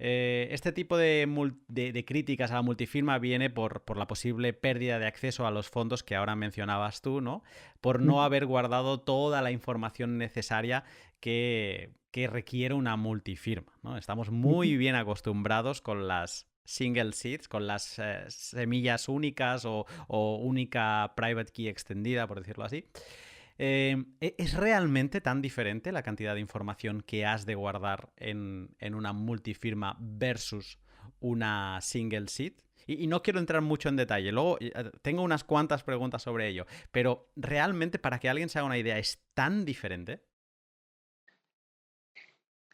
Este tipo de críticas a la multifirma viene por la posible pérdida de acceso a los fondos que ahora mencionabas tú, ¿no? Por no haber guardado toda la información necesaria que requiere una multifirma, ¿no? Estamos muy bien acostumbrados con las single seeds, con las semillas únicas o única private key extendida, por decirlo así. ¿Es realmente tan diferente la cantidad de información que has de guardar en una multifirma versus una single seed? Y no quiero entrar mucho en detalle, luego tengo unas cuantas preguntas sobre ello, pero realmente para que alguien se haga una idea, ¿es tan diferente?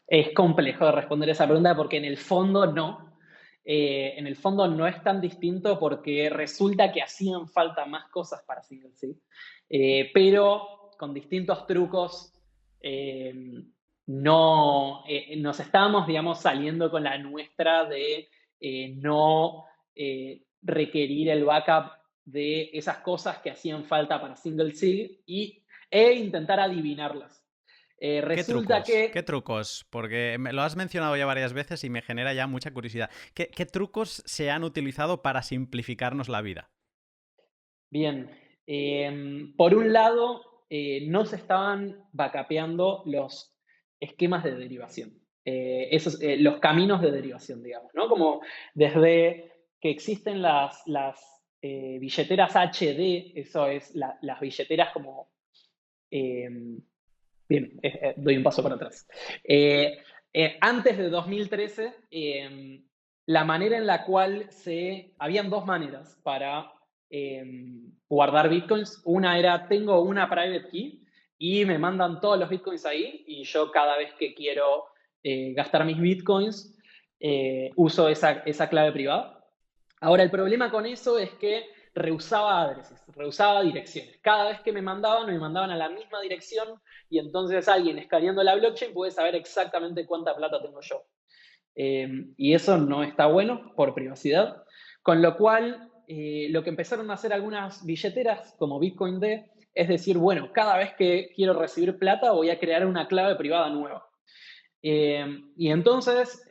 Es complejo de responder esa pregunta porque en el fondo no. En el fondo no es tan distinto porque resulta que hacían falta más cosas para Single Seed, pero con distintos trucos eh, no, nos estábamos, digamos, saliendo con la nuestra de no requerir el backup de esas cosas que hacían falta para Single Seed e intentar adivinarlas. ¿Qué Resulta trucos? ¿Qué que, trucos? Porque lo has mencionado ya varias veces y me genera ya mucha curiosidad. ¿Qué trucos se han utilizado para simplificarnos la vida? bien, por un lado, no se estaban backupeando los esquemas de derivación, los caminos de derivación, digamos, ¿no? Como desde que existen las billeteras HD, eso es las billeteras como em, bien, doy un paso para atrás. Antes de 2013, la manera en la cual habían dos maneras para guardar bitcoins. Una era, tengo una private key y me mandan todos los bitcoins ahí y yo cada vez que quiero gastar mis bitcoins, uso esa clave privada. Ahora, el problema con eso es que rehusaba adreses, rehusaba direcciones. Cada vez que me mandaban a la misma dirección y entonces alguien escaneando la blockchain puede saber exactamente cuánta plata tengo yo. Y eso no está bueno por privacidad. Con lo cual, lo que empezaron a hacer algunas billeteras como Bitcoin D es decir, bueno, cada vez que quiero recibir plata voy a crear una clave privada nueva. Y entonces,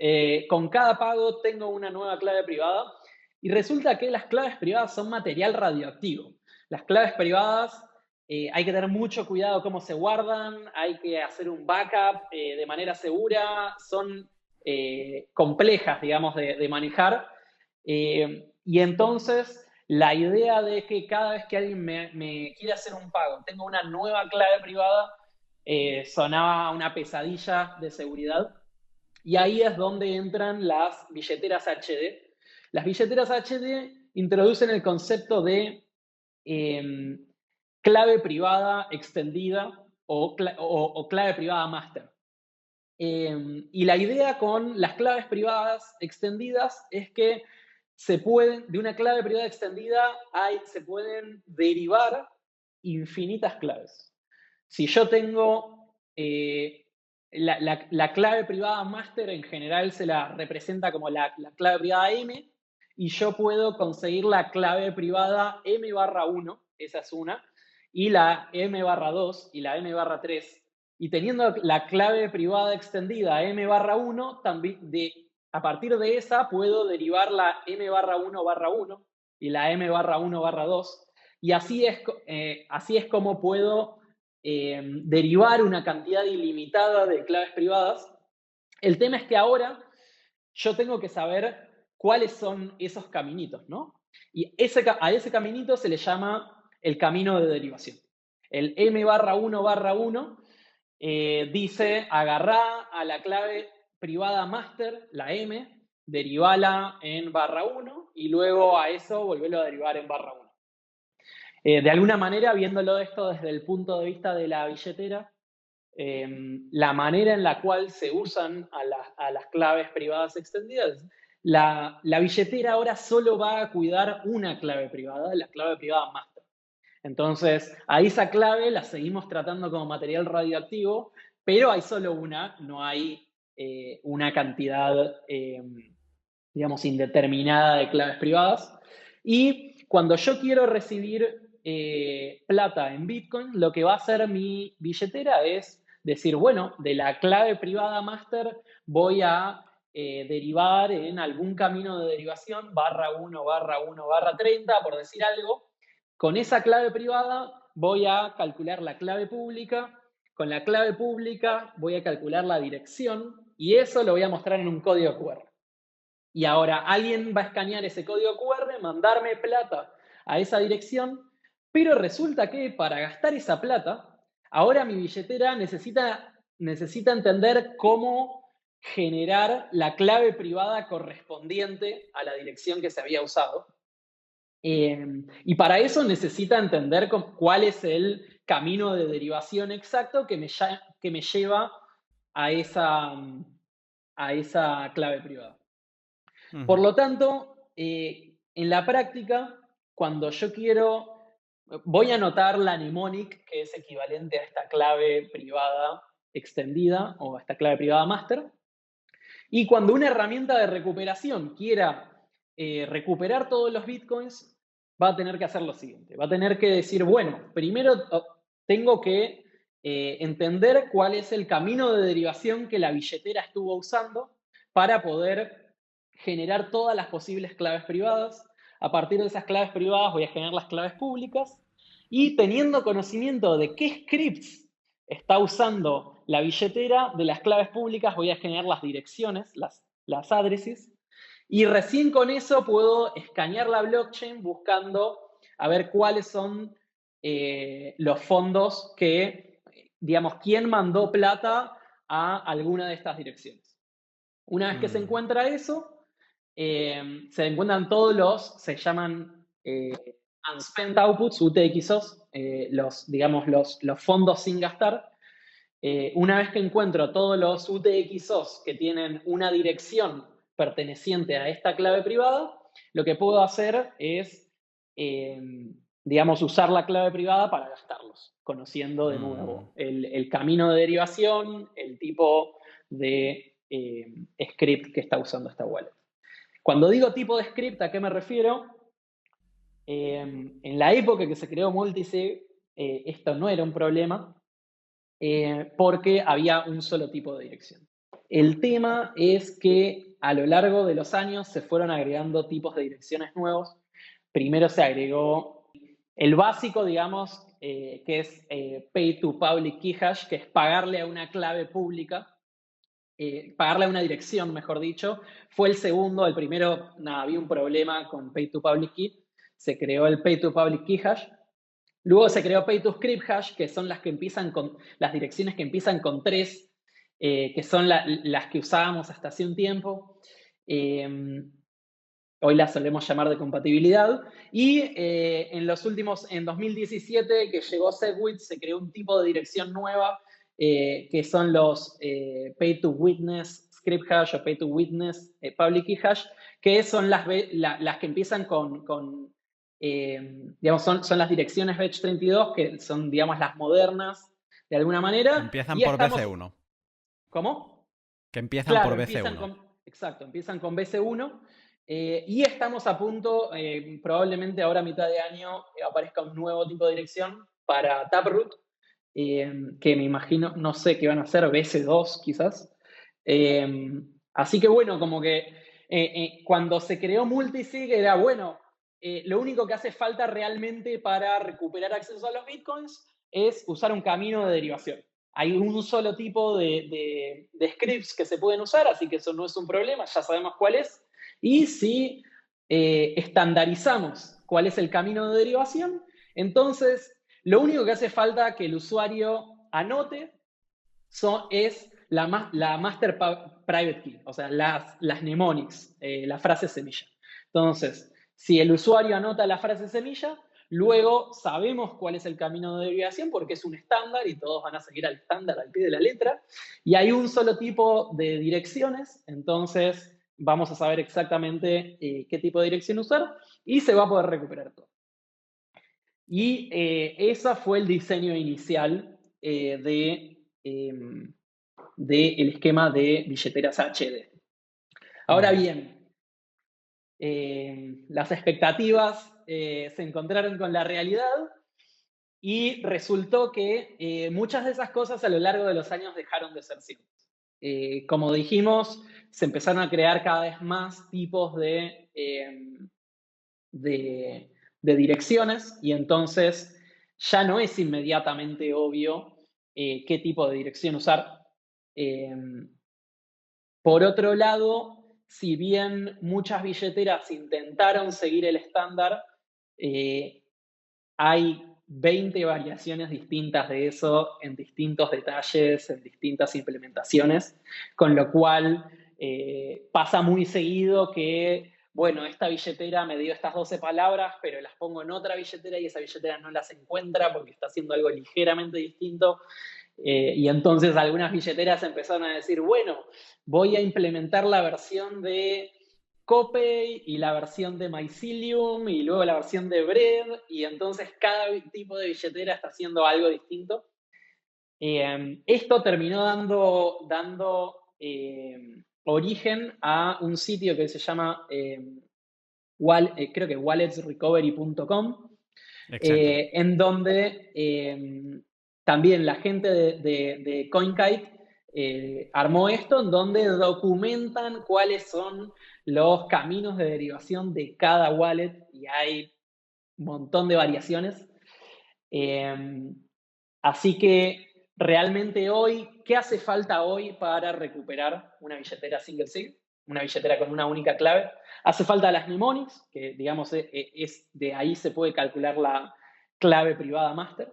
con cada pago tengo una nueva clave privada y resulta que las claves privadas son material radioactivo. Las claves privadas hay que tener mucho cuidado cómo se guardan, hay que hacer un backup de manera segura, son complejas, digamos, de manejar. Y entonces, la idea de que cada vez que alguien me quiere hacer un pago, tengo una nueva clave privada, sonaba una pesadilla de seguridad. Y ahí es donde entran las billeteras HD. Las billeteras HD introducen el concepto de eh, clave privada extendida o clave privada master. Y la idea con las claves privadas extendidas es que de una clave privada extendida se pueden derivar infinitas claves. Si yo tengo la clave privada master, en general se la representa como la clave privada M, y yo puedo conseguir la clave privada M barra 1, esa es una, y la M barra 2 y la M barra 3. Y teniendo la clave privada extendida M barra 1, también a partir de esa puedo derivar la M barra 1 barra 1 y la M barra 1 barra 2. Y así es como puedo derivar una cantidad ilimitada de claves privadas. El tema es que ahora yo tengo que saber cuáles son esos caminitos, ¿no? Y a ese caminito se le llama el camino de derivación. El M barra 1 barra 1 dice agarrá a la clave privada master, la M, derivala en barra 1 y luego a eso volverlo a derivar en barra 1. De alguna manera, viéndolo esto desde el punto de vista de la billetera, la manera en la cual se usan a las claves privadas extendidas, la billetera ahora solo va a cuidar una clave privada, la clave privada master. Entonces, a esa clave la seguimos tratando como material radioactivo, pero hay solo una, no hay una cantidad, digamos, indeterminada de claves privadas. Y cuando yo quiero recibir plata en Bitcoin, lo que va a hacer mi billetera es decir, bueno, de la clave privada master voy a derivar en algún camino de derivación, barra 1, barra 1, barra 30, por decir algo. Con esa clave privada voy a calcular la clave pública, con la clave pública voy a calcular la dirección y eso lo voy a mostrar en un código QR. Y ahora alguien va a escanear ese código QR, mandarme plata a esa dirección, pero resulta que para gastar esa plata, ahora mi billetera necesita entender cómo generar la clave privada correspondiente a la dirección que se había usado. Y para eso necesita entender cuál es el camino de derivación exacto que me lleva a esa clave privada. Por Ujú. lo tanto, en la práctica, cuando yo voy a anotar la mnemonic, que es equivalente a esta clave privada extendida o a esta clave privada master, y cuando una herramienta de recuperación quiera recuperar todos los bitcoins, va a tener que hacer lo siguiente. Va a tener que decir, bueno, primero tengo que entender cuál es el camino de derivación que la billetera estuvo usando para poder generar todas las posibles claves privadas. A partir de esas claves privadas voy a generar las claves públicas y teniendo conocimiento de qué scripts está usando la billetera de las claves públicas voy a generar las direcciones, las addresses, y recién con eso puedo escanear la blockchain buscando a ver cuáles son los fondos que, digamos, quién mandó plata a alguna de estas direcciones. Una vez que se encuentra eso, se encuentran se llaman unspent outputs, UTXOs, digamos, los fondos sin gastar. Una vez que encuentro todos los UTXOs que tienen una dirección perteneciente a esta clave privada, lo que puedo hacer es, digamos, usar la clave privada para gastarlos, conociendo de nuevo el camino de derivación, el tipo de script que está usando esta wallet. Cuando digo tipo de script, ¿a qué me refiero? En la época que se creó Multisig, esto no era un problema, porque había un solo tipo de dirección. El tema es que a lo largo de los años se fueron agregando tipos de direcciones nuevos. Primero se agregó el básico, digamos, que es Pay to Public Key Hash, que es pagarle a una clave pública, pagarle a una dirección, mejor dicho. Fue el segundo, el primero, nada, había un problema con Pay to Public Key, se creó el Pay to Public Key Hash. Luego se creó Pay to Script Hash, que son las direcciones que empiezan con 3, que son las que usábamos hasta hace un tiempo. Hoy las solemos llamar de compatibilidad. Y en 2017, que llegó Segwit, se creó un tipo de dirección nueva, que son los Pay to Witness Script Hash o Pay to Witness Public Key Hash, que son las que empiezan digamos, son las direcciones Bech32, que son, digamos, las modernas, de alguna manera. Empiezan por BC1. ¿Cómo? Que empiezan claro, por BC1. Exacto, empiezan con BC1. Y estamos a punto, probablemente ahora a mitad de año, aparezca un nuevo tipo de dirección para Taproot, que me imagino, no sé qué van a hacer, BC2 quizás. Así que bueno, como que cuando se creó Multisig era, bueno, lo único que hace falta realmente para recuperar acceso a los bitcoins es usar un camino de derivación. Hay un solo tipo de scripts que se pueden usar, así que eso no es un problema, ya sabemos cuál es. Y si estandarizamos cuál es el camino de derivación, entonces lo único que hace falta que el usuario anote es la master private key, o sea, las mnemonics, la frase semilla. Entonces, si el usuario anota la frase semilla, luego sabemos cuál es el camino de derivación porque es un estándar y todos van a seguir al estándar al pie de la letra. Y hay un solo tipo de direcciones, entonces vamos a saber exactamente qué tipo de dirección usar y se va a poder recuperar todo. Y ese fue el diseño inicial del esquema de billeteras HD. Ahora bien, las expectativas se encontraron con la realidad y resultó que muchas de esas cosas a lo largo de los años dejaron de ser ciertas. Como dijimos, se empezaron a crear cada vez más tipos de direcciones y entonces ya no es inmediatamente obvio qué tipo de dirección usar. Por otro lado, si bien muchas billeteras intentaron seguir el estándar, hay 20 variaciones distintas de eso en distintos detalles, en distintas implementaciones, con lo cual pasa muy seguido que, bueno, esta billetera me dio estas 12 palabras, pero las pongo en otra billetera y esa billetera no las encuentra porque está haciendo algo ligeramente distinto. Y entonces algunas billeteras empezaron a decir, bueno, voy a implementar la versión de Copay y la versión de Mycelium y luego la versión de Bread, y entonces cada tipo de billetera está haciendo algo distinto. Esto terminó dando origen a un sitio que se llama creo que walletsrecovery.com, en donde también la gente de CoinKite armó esto en donde documentan cuáles son los caminos de derivación de cada wallet y hay un montón de variaciones. Así que realmente hoy, ¿qué hace falta hoy para recuperar una billetera single sig? Una billetera con una única clave. Hace falta las mnemonics, que digamos es de ahí se puede calcular la clave privada master.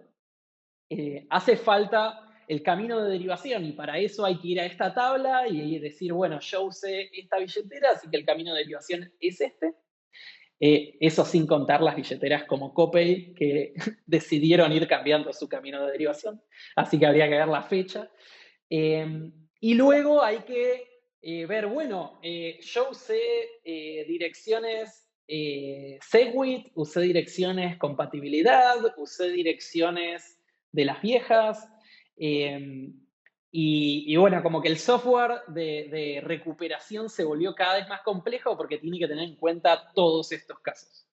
Hace falta el camino de derivación y para eso hay que ir a esta tabla y decir, bueno, yo usé esta billetera, así que el camino de derivación es este. Eso sin contar las billeteras como Copay, que decidieron ir cambiando su camino de derivación, así que habría que ver la fecha. Y luego hay que ver, bueno, yo usé direcciones Segwit, usé direcciones compatibilidad, usé direcciones de las viejas, y bueno, como que el software de recuperación se volvió cada vez más complejo porque tiene que tener en cuenta todos estos casos.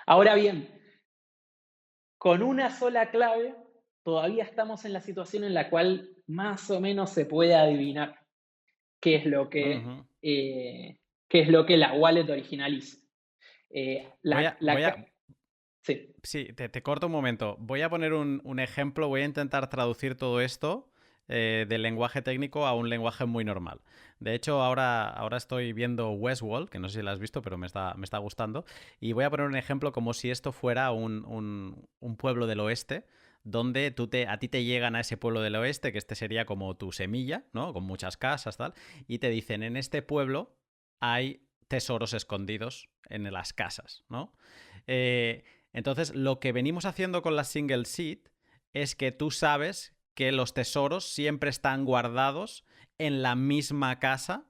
Ahora bien, con una sola clave, todavía estamos en la situación en la cual más o menos se puede adivinar qué es lo que, qué es lo que la wallet original hizo. Sí. Sí, te corto un momento. Voy a poner un ejemplo, voy a intentar traducir todo esto del lenguaje técnico a un lenguaje muy normal. De hecho, ahora estoy viendo Westworld, que no sé si la has visto, pero me está gustando. Y voy a poner un ejemplo como si esto fuera un pueblo del oeste, donde a ti te llegan a ese pueblo del oeste, que este sería como tu semilla, ¿no? Con muchas casas, tal, y te dicen, en este pueblo hay tesoros escondidos en las casas, ¿no? Entonces, lo que venimos haciendo con la single seed es que tú sabes que los tesoros siempre están guardados en la misma casa,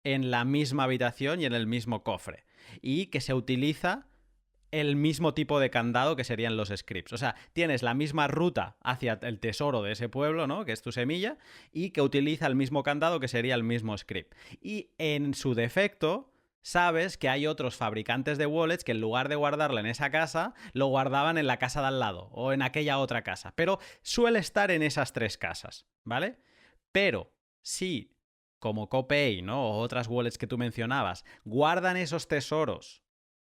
en la misma habitación y en el mismo cofre. Y que se utiliza el mismo tipo de candado que serían los scripts. O sea, tienes la misma ruta hacia el tesoro de ese pueblo, ¿no? Que es tu semilla, y que utiliza el mismo candado que sería el mismo script. Y en su defecto, sabes que hay otros fabricantes de wallets que en lugar de guardarlo en esa casa, lo guardaban en la casa de al lado o en aquella otra casa. Pero suele estar en esas tres casas, ¿vale? Pero si, como Copay, ¿no? O otras wallets que tú mencionabas, guardan esos tesoros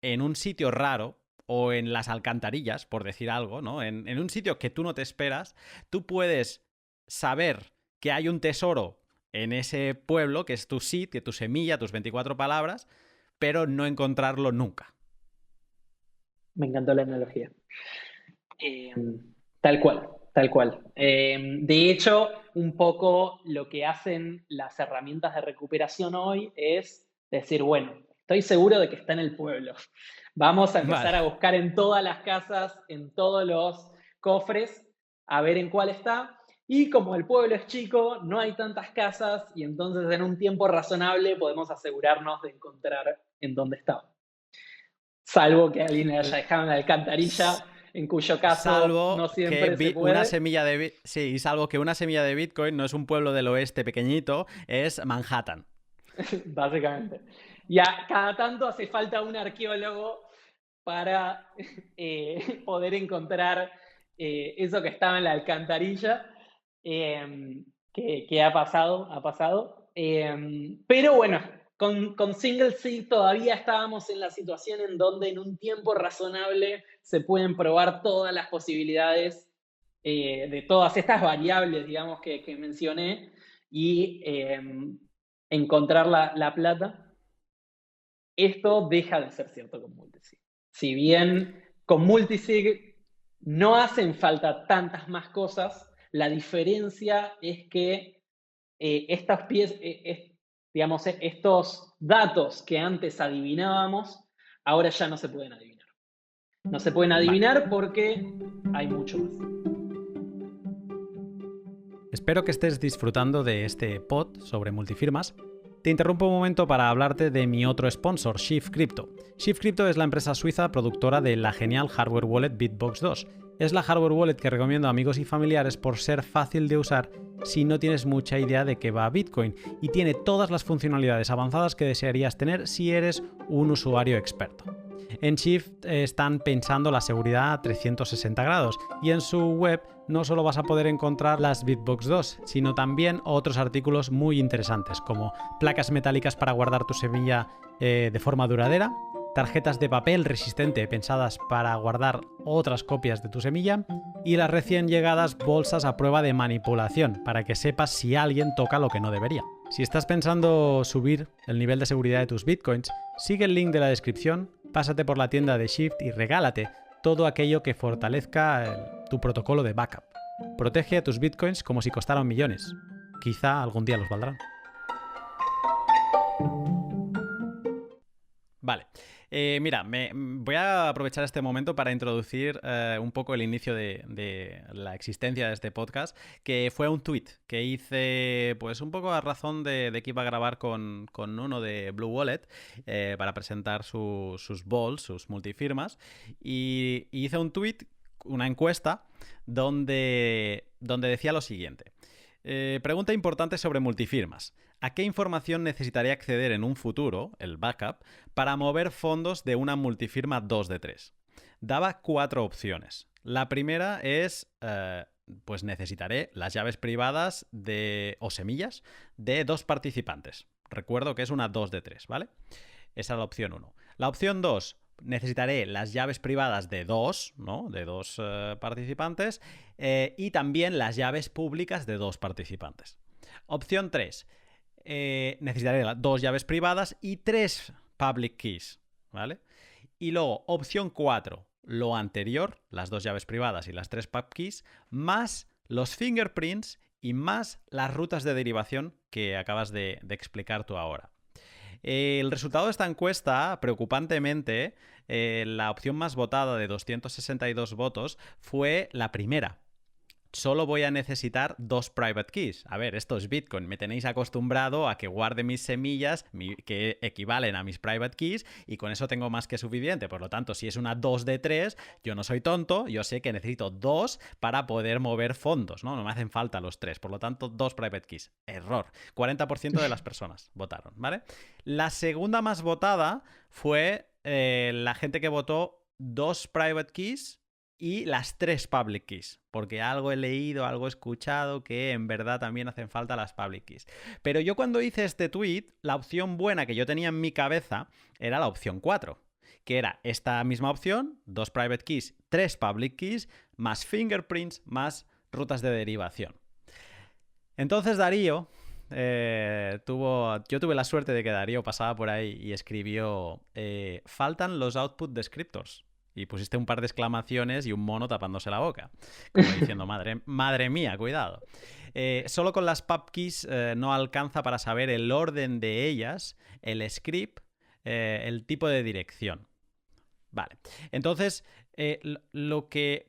en un sitio raro o en las alcantarillas, por decir algo, ¿no? En un sitio que tú no te esperas, tú puedes saber que hay un tesoro en ese pueblo, que es tu seed, que tu semilla, tus 24 palabras, pero no encontrarlo nunca. Me encantó la analogía. Tal cual, tal cual. De hecho, un poco lo que hacen las herramientas de recuperación hoy es decir, bueno, estoy seguro de que está en el pueblo. Vamos a empezar a buscar en todas las casas, en todos los cofres, a ver en cuál está. Y como el pueblo es chico, no hay tantas casas y entonces en un tiempo razonable podemos asegurarnos de encontrar en dónde está. Salvo que alguien le haya dejado en la alcantarilla, en cuyo caso no siempre se puede. Sí, salvo que una semilla de Bitcoin no es un pueblo del oeste pequeñito, es Manhattan. Básicamente. Y cada tanto hace falta un arqueólogo para poder encontrar eso que estaba en la alcantarilla, que ha pasado. Pero bueno, con single sig todavía estábamos en la situación en donde en un tiempo razonable se pueden probar todas las posibilidades de todas estas variables, digamos, que mencioné y encontrar la plata. Esto deja de ser cierto con multisig. Si bien con multisig no hacen falta tantas más cosas, la diferencia es que estos datos que antes adivinábamos, ahora ya no se pueden adivinar. No se pueden adivinar porque hay mucho más. Espero que estés disfrutando de este pod sobre multifirmas. Te interrumpo un momento para hablarte de mi otro sponsor, Shift Crypto. Shift Crypto es la empresa suiza productora de la genial hardware wallet Bitbox 2. Es la hardware wallet que recomiendo a amigos y familiares por ser fácil de usar si no tienes mucha idea de qué va Bitcoin y tiene todas las funcionalidades avanzadas que desearías tener si eres un usuario experto. En Shift están pensando la seguridad a 360 grados y en su web no solo vas a poder encontrar las Bitbox 2, sino también otros artículos muy interesantes como placas metálicas para guardar tu semilla de forma duradera, tarjetas de papel resistente pensadas para guardar otras copias de tu semilla y las recién llegadas bolsas a prueba de manipulación para que sepas si alguien toca lo que no debería. Si estás pensando subir el nivel de seguridad de tus bitcoins, sigue el link de la descripción, pásate por la tienda de Shift y regálate todo aquello que fortalezca tu protocolo de backup. Protege a tus bitcoins como si costaran millones. Quizá algún día los valdrán. Vale. Mira, voy a aprovechar este momento para introducir un poco el inicio de la existencia de este podcast, que fue un tweet que hice pues un poco a razón de que iba a grabar con uno de Blue Wallet para presentar sus balls, sus multifirmas, y hice un tweet, una encuesta, donde decía lo siguiente. Pregunta importante sobre multifirmas. ¿A qué información necesitaría acceder en un futuro, el backup, para mover fondos de una multifirma 2 de 3? Daba 4 opciones. La primera es, pues necesitaré las llaves privadas o semillas de 2 participantes. Recuerdo que es una 2 de 3, ¿vale? Esa es la opción 1. La opción 2, necesitaré las llaves privadas de 2, ¿no? De 2 participantes y también las llaves públicas de 2 participantes. Opción 3, necesitaré 2 llaves privadas y 3 public keys, ¿vale? Y luego, opción 4, lo anterior, las 2 llaves privadas y las 3 pub keys, más los fingerprints y más las rutas de derivación que acabas de explicar tú ahora. El resultado de esta encuesta, preocupantemente, la opción más votada de 262 votos fue la primera. Solo voy a necesitar 2 private keys. A ver, esto es Bitcoin. Me tenéis acostumbrado a que guarde mis semillas que equivalen a mis private keys y con eso tengo más que suficiente. Por lo tanto, si es una 2 de 3, yo no soy tonto, yo sé que necesito 2 para poder mover fondos, ¿no? No me hacen falta los 3. Por lo tanto, 2 private keys. Error. 40% de las personas votaron, ¿vale? La segunda más votada fue la gente que votó 2 private keys y las 3 public keys, porque algo he leído, algo he escuchado que en verdad también hacen falta las public keys. Pero yo cuando hice este tweet, la opción buena que yo tenía en mi cabeza era la opción 4, que era esta misma opción, 2 private keys, 3 public keys, más fingerprints, más rutas de derivación. Entonces Darío, yo tuve la suerte de que Darío pasaba por ahí y escribió, faltan los output descriptors. Y pusiste un par de exclamaciones y un mono tapándose la boca, como diciendo, madre mía, cuidado. Solo con las pubkeys no alcanza para saber el orden de ellas, el script, el tipo de dirección. Vale, entonces,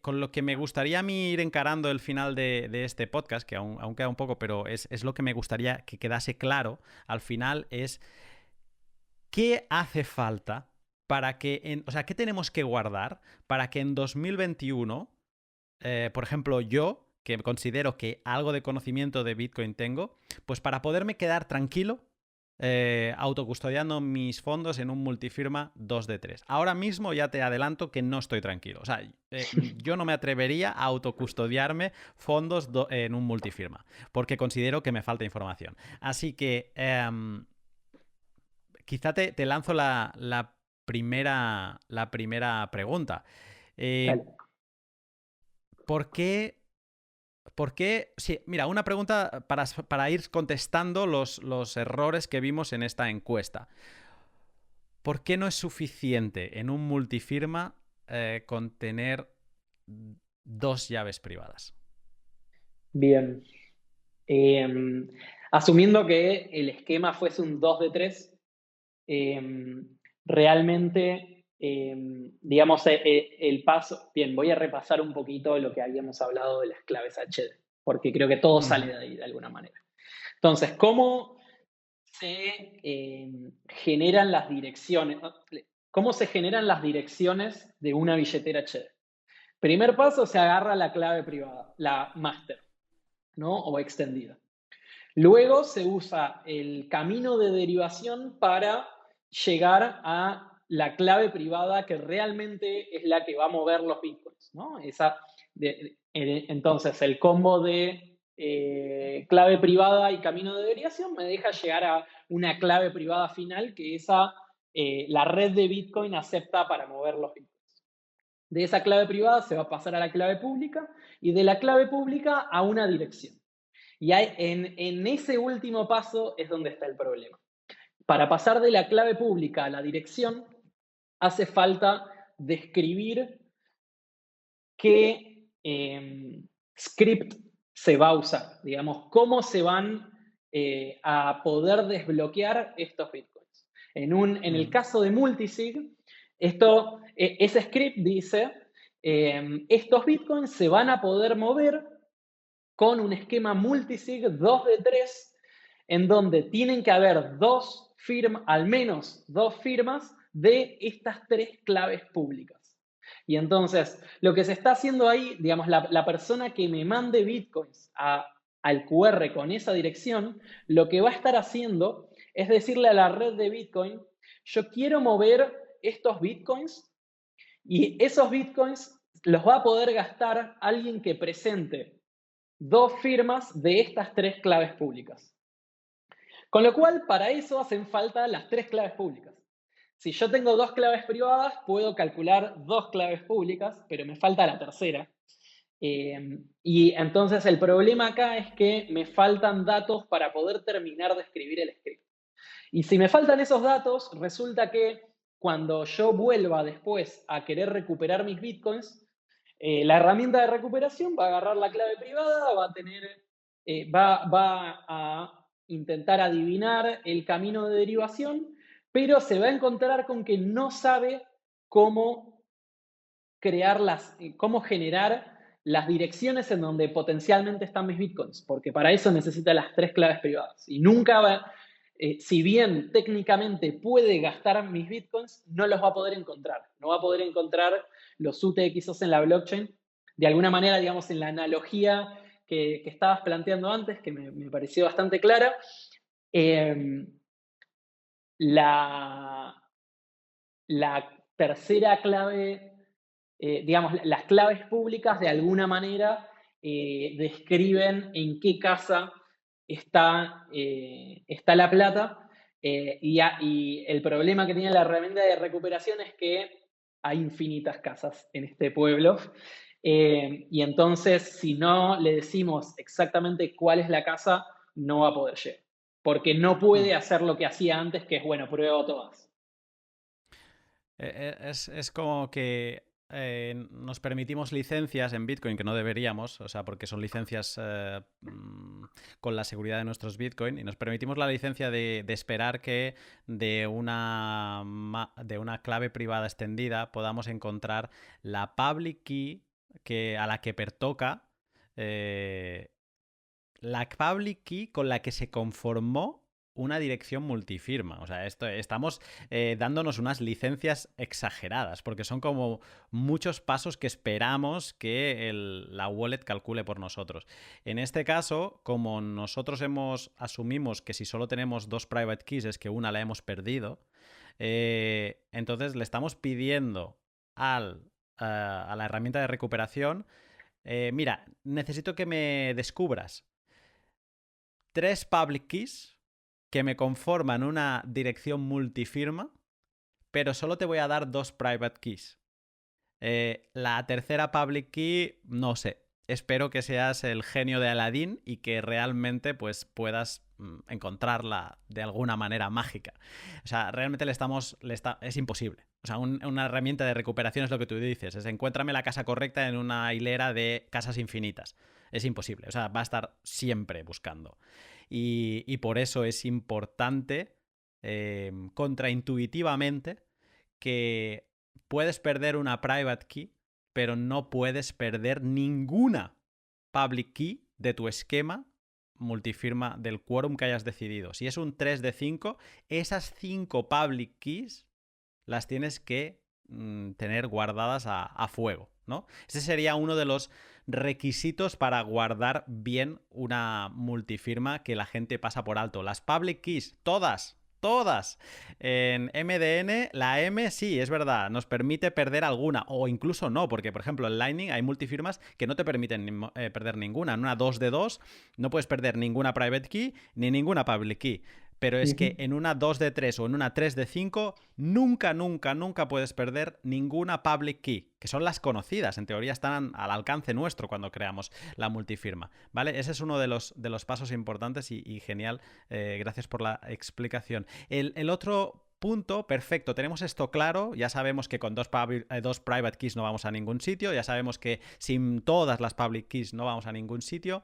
con lo que me gustaría a mí ir encarando el final de este podcast, que aún queda un poco, pero es lo que me gustaría que quedase claro al final, es qué hace falta para que, o sea, ¿qué tenemos que guardar para que en 2021, por ejemplo, yo, que considero que algo de conocimiento de Bitcoin tengo, pues para poderme quedar tranquilo, autocustodiando mis fondos en un multifirma 2 de 3. Ahora mismo ya te adelanto que no estoy tranquilo. O sea, yo no me atrevería a autocustodiarme fondos en un multifirma, porque considero que me falta información. Así que quizá te lanzo la primera pregunta. ¿Por qué? Sí, mira, una pregunta para ir contestando los errores que vimos en esta encuesta. ¿Por qué no es suficiente en un multifirma con tener 2 llaves privadas? Bien. Asumiendo que el esquema fuese un 2 de 3, realmente, digamos, el paso... Bien, voy a repasar un poquito lo que habíamos hablado de las claves HD, porque creo que todo sale de ahí de alguna manera. Entonces, ¿cómo se generan las direcciones? ¿Cómo se generan las direcciones de una billetera HD? Primer paso, se agarra la clave privada, la master, ¿no? O extendida. Luego se usa el camino de derivación para llegar a la clave privada que realmente es la que va a mover los bitcoins, ¿no? Entonces, el combo de clave privada y camino de verificación me deja llegar a una clave privada final que la red de Bitcoin acepta para mover los bitcoins. De esa clave privada se va a pasar a la clave pública y de la clave pública a una dirección. Y en ese último paso es donde está el problema. Para pasar de la clave pública a la dirección, hace falta describir qué script se va a usar, digamos, cómo se van a poder desbloquear estos bitcoins. En el caso de multisig, ese script dice, estos bitcoins se van a poder mover con un esquema multisig 2 de 3, en donde tienen que haber al menos dos firmas de estas tres claves públicas. Y entonces, lo que se está haciendo ahí, digamos, la persona que me mande bitcoins al QR con esa dirección, lo que va a estar haciendo es decirle a la red de Bitcoin, yo quiero mover estos bitcoins y esos bitcoins los va a poder gastar alguien que presente dos firmas de estas tres claves públicas. Con lo cual, para eso hacen falta las tres claves públicas. Si yo tengo dos claves privadas, puedo calcular dos claves públicas, pero me falta la tercera. Y entonces el problema acá es que me faltan datos para poder terminar de escribir el script. Y si me faltan esos datos, resulta que cuando yo vuelva después a querer recuperar mis bitcoins, la herramienta de recuperación va a agarrar la clave privada, va a intentar adivinar el camino de derivación, pero se va a encontrar con que no sabe cómo cómo generar las direcciones en donde potencialmente están mis bitcoins, porque para eso necesita las tres claves privadas. Y nunca va, si bien técnicamente puede gastar mis bitcoins, no los va a poder encontrar. No va a poder encontrar los UTXOs en la blockchain. De alguna manera, digamos, en la analogía que estabas planteando antes, que me pareció bastante clara, la tercera clave, digamos, las claves públicas de alguna manera describen en qué casa está la plata, y el problema que tiene la herramienta de recuperación es que hay infinitas casas en este pueblo, y entonces si no le decimos exactamente cuál es la casa, no va a poder llegar, porque no puede hacer lo que hacía antes, que es, bueno, pruebo todas. Es como que nos permitimos licencias en Bitcoin que no deberíamos, o sea, porque son licencias con la seguridad de nuestros Bitcoin, y nos permitimos la licencia de esperar que de una clave privada extendida podamos encontrar la public key a la que pertoca la public key con la que se conformó una dirección multifirma. O sea, estamos dándonos unas licencias exageradas, porque son como muchos pasos que esperamos que la wallet calcule por nosotros. En este caso, como nosotros asumimos que si solo tenemos dos private keys es que una la hemos perdido, entonces le estamos pidiendo a la herramienta de recuperación, mira, necesito que me descubras 3 public keys que me conforman una dirección multifirma, pero solo te voy a dar 2 private keys. La tercera public key, no sé. Espero que seas el genio de Aladdin y que realmente pues, puedas encontrarla de alguna manera mágica. O sea, realmente es imposible. O sea, una herramienta de recuperación es lo que tú dices. Es encuéntrame la casa correcta en una hilera de casas infinitas. Es imposible. O sea, va a estar siempre buscando. Y por eso es importante, contraintuitivamente, que puedes perder una private key, pero no puedes perder ninguna public key de tu esquema multifirma del quórum que hayas decidido. Si es un 3 de 5, esas 5 public keys las tienes que tener guardadas a fuego, ¿no? Ese sería uno de los requisitos para guardar bien una multifirma que la gente pasa por alto. Las public keys, todas todas. En MDN, la M sí, es verdad, nos permite perder alguna, o incluso no, porque por ejemplo en Lightning hay multifirmas que no te permiten perder ninguna. En una 2 de 2 no puedes perder ninguna private key ni ninguna public key. Pero es que en una 2 de 3 o en una 3 de 5 nunca, nunca, nunca puedes perder ninguna public key, que son las conocidas, en teoría están al alcance nuestro cuando creamos la multifirma, ¿vale? Ese es uno de los pasos importantes y genial, gracias por la explicación. El otro punto, perfecto, tenemos esto claro, ya sabemos que con dos private keys no vamos a ningún sitio, ya sabemos que sin todas las public keys no vamos a ningún sitio.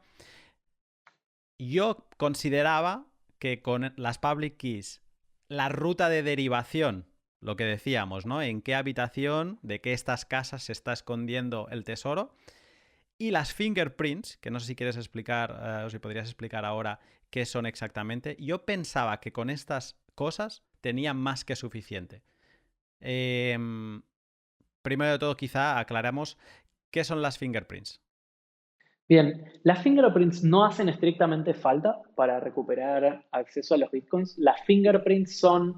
Yo consideraba que con las public keys, la ruta de derivación, lo que decíamos, ¿no? En qué habitación, de qué estas casas se está escondiendo el tesoro, y las fingerprints, que no sé si quieres explicar o si podrías explicar ahora qué son exactamente. Yo pensaba que con estas cosas tenía más que suficiente. Primero de todo, quizá aclaramos qué son las fingerprints. Bien, las fingerprints no hacen estrictamente falta para recuperar acceso a los bitcoins. Las fingerprints son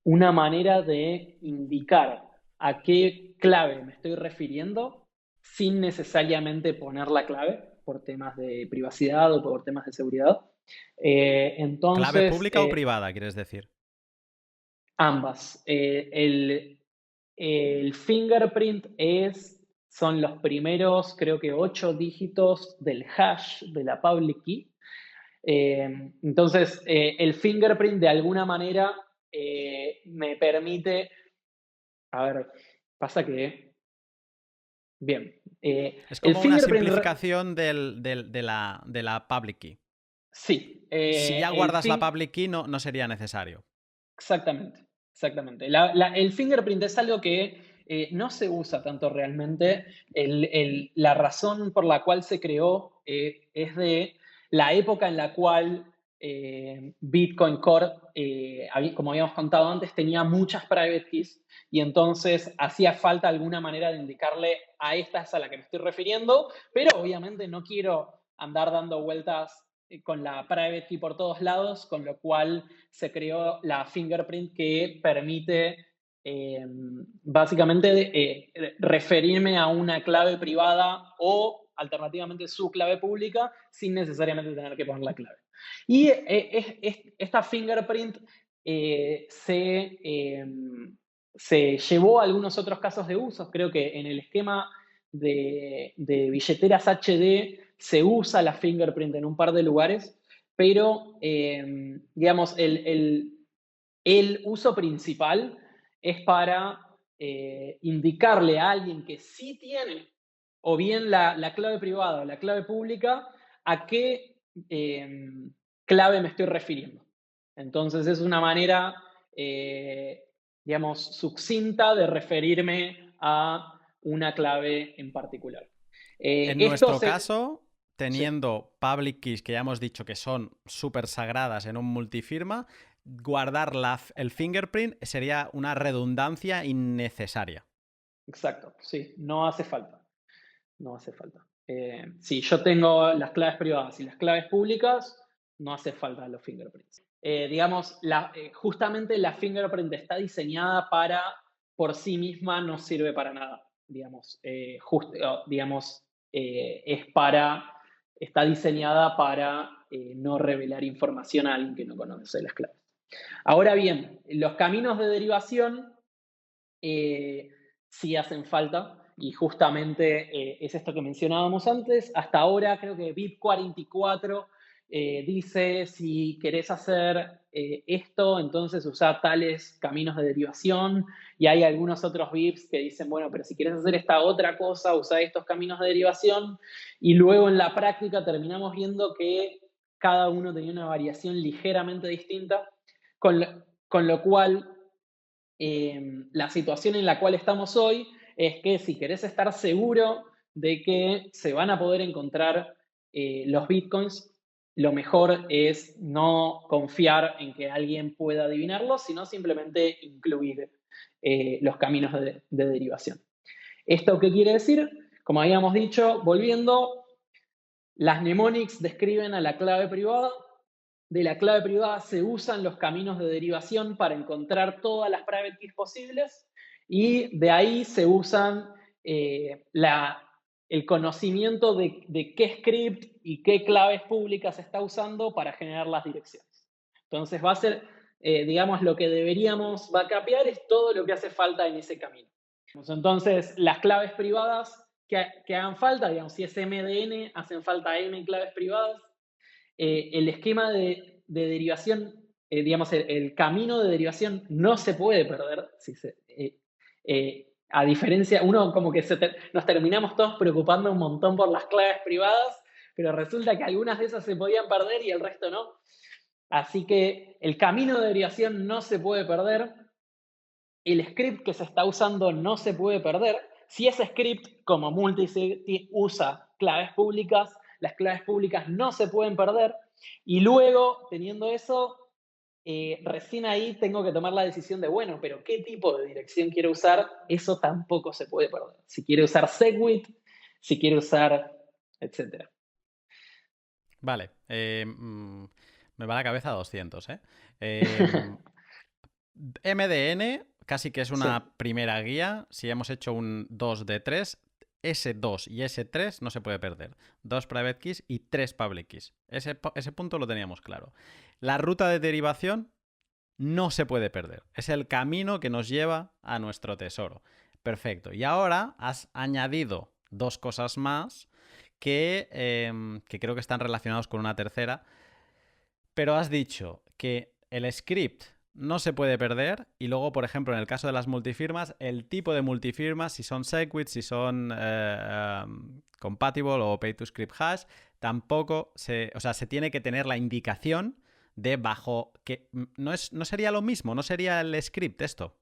una manera de indicar a qué clave me estoy refiriendo sin necesariamente poner la clave por temas de privacidad o por temas de seguridad. ¿Clave Entonces, pública o privada, quieres decir? ambas. El fingerprint son los primeros, creo que 8 dígitos del hash de la public key. Entonces, el fingerprint de alguna manera me permite, a ver, pasa que, bien, Es el como una fingerprint, simplificación de la public key. sí, Si ya guardas la public key, no sería necesario. exactamente, exactamente. El fingerprint es algo que no se usa tanto realmente. La razón por la cual se creó es de la época en la cual Bitcoin Core, como habíamos contado antes, tenía muchas private keys y entonces hacía falta alguna manera de indicarle a esta es a la que me estoy refiriendo, pero obviamente no quiero andar dando vueltas con la private key por todos lados, con lo cual se creó la fingerprint que permite básicamente referirme a una clave privada o alternativamente su clave pública sin necesariamente tener que poner la clave. Y esta fingerprint se llevó a algunos otros casos de uso. Creo que en el esquema de billeteras HD se usa la fingerprint en un par de lugares, pero digamos, el uso principal es para indicarle a alguien que sí tiene o bien la clave privada o la clave pública a qué clave me estoy refiriendo. Entonces es una manera, digamos, succinta de referirme a una clave en particular. En nuestro caso, Sí. teniendo public keys que ya hemos dicho que son súper sagradas en un multifirma, guardar el fingerprint sería una redundancia innecesaria. Exacto, sí, no hace falta. No hace falta. Si yo tengo las claves privadas y las claves públicas, no hace falta los fingerprints. Digamos, justamente la fingerprint está diseñada para, por sí misma, no sirve para nada. Digamos, está diseñada para no revelar información a alguien que no conoce las claves. Ahora bien, los caminos de derivación sí hacen falta y justamente es esto que mencionábamos antes. Hasta ahora creo que BIP44 dice si querés hacer esto, entonces usa tales caminos de derivación y hay algunos otros BIPs que dicen, bueno, pero si querés hacer esta otra cosa, usa estos caminos de derivación y luego en la práctica terminamos viendo que cada uno tenía una variación ligeramente distinta, con lo cual la situación en la cual estamos hoy es que si querés estar seguro de que se van a poder encontrar los bitcoins, lo mejor es no confiar en que alguien pueda adivinarlo, sino simplemente incluir los caminos de derivación. ¿Esto qué quiere decir? Como habíamos dicho, volviendo, las mnemonics describen a la clave privada de la clave privada se usan los caminos de derivación para encontrar todas las private keys posibles y de ahí se usan el conocimiento de qué script y qué claves públicas se está usando para generar las direcciones. Entonces va a ser, digamos, lo que deberíamos backupear es todo lo que hace falta en ese camino. Entonces, las claves privadas que hagan falta, digamos, si es MDN, hacen falta M claves privadas. El esquema de derivación, digamos, el camino de derivación no se puede perder. A diferencia, uno como que nos terminamos todos preocupando un montón por las claves privadas, pero resulta que algunas de esas se podían perder y el resto no. Así que el camino de derivación no se puede perder. El script que se está usando no se puede perder. Si ese script, como multisig, usa claves públicas, las claves públicas no se pueden perder. Y luego, teniendo eso, recién ahí tengo que tomar la decisión de, bueno, pero ¿qué tipo de dirección quiero usar? Eso tampoco se puede perder. Si quiero usar SegWit, si quiero usar, etc. Vale. Me va la cabeza a 200, ¿eh? MDN casi que es una Sí. primera guía. Si hemos hecho un 2 de 3, S2 y S3 no se puede perder. 2 private keys y 3 public keys. Ese punto lo teníamos claro. La ruta de derivación no se puede perder. Es el camino que nos lleva a nuestro tesoro. Perfecto. Y ahora has añadido dos cosas más que creo que están relacionados con una tercera. Pero has dicho que el script no se puede perder y luego, por ejemplo, en el caso de las multifirmas, el tipo de multifirmas, si son SegWit, si son compatible o pay to script hash, tampoco se tiene que tener la indicación de bajo que no sería lo mismo, no sería el script esto.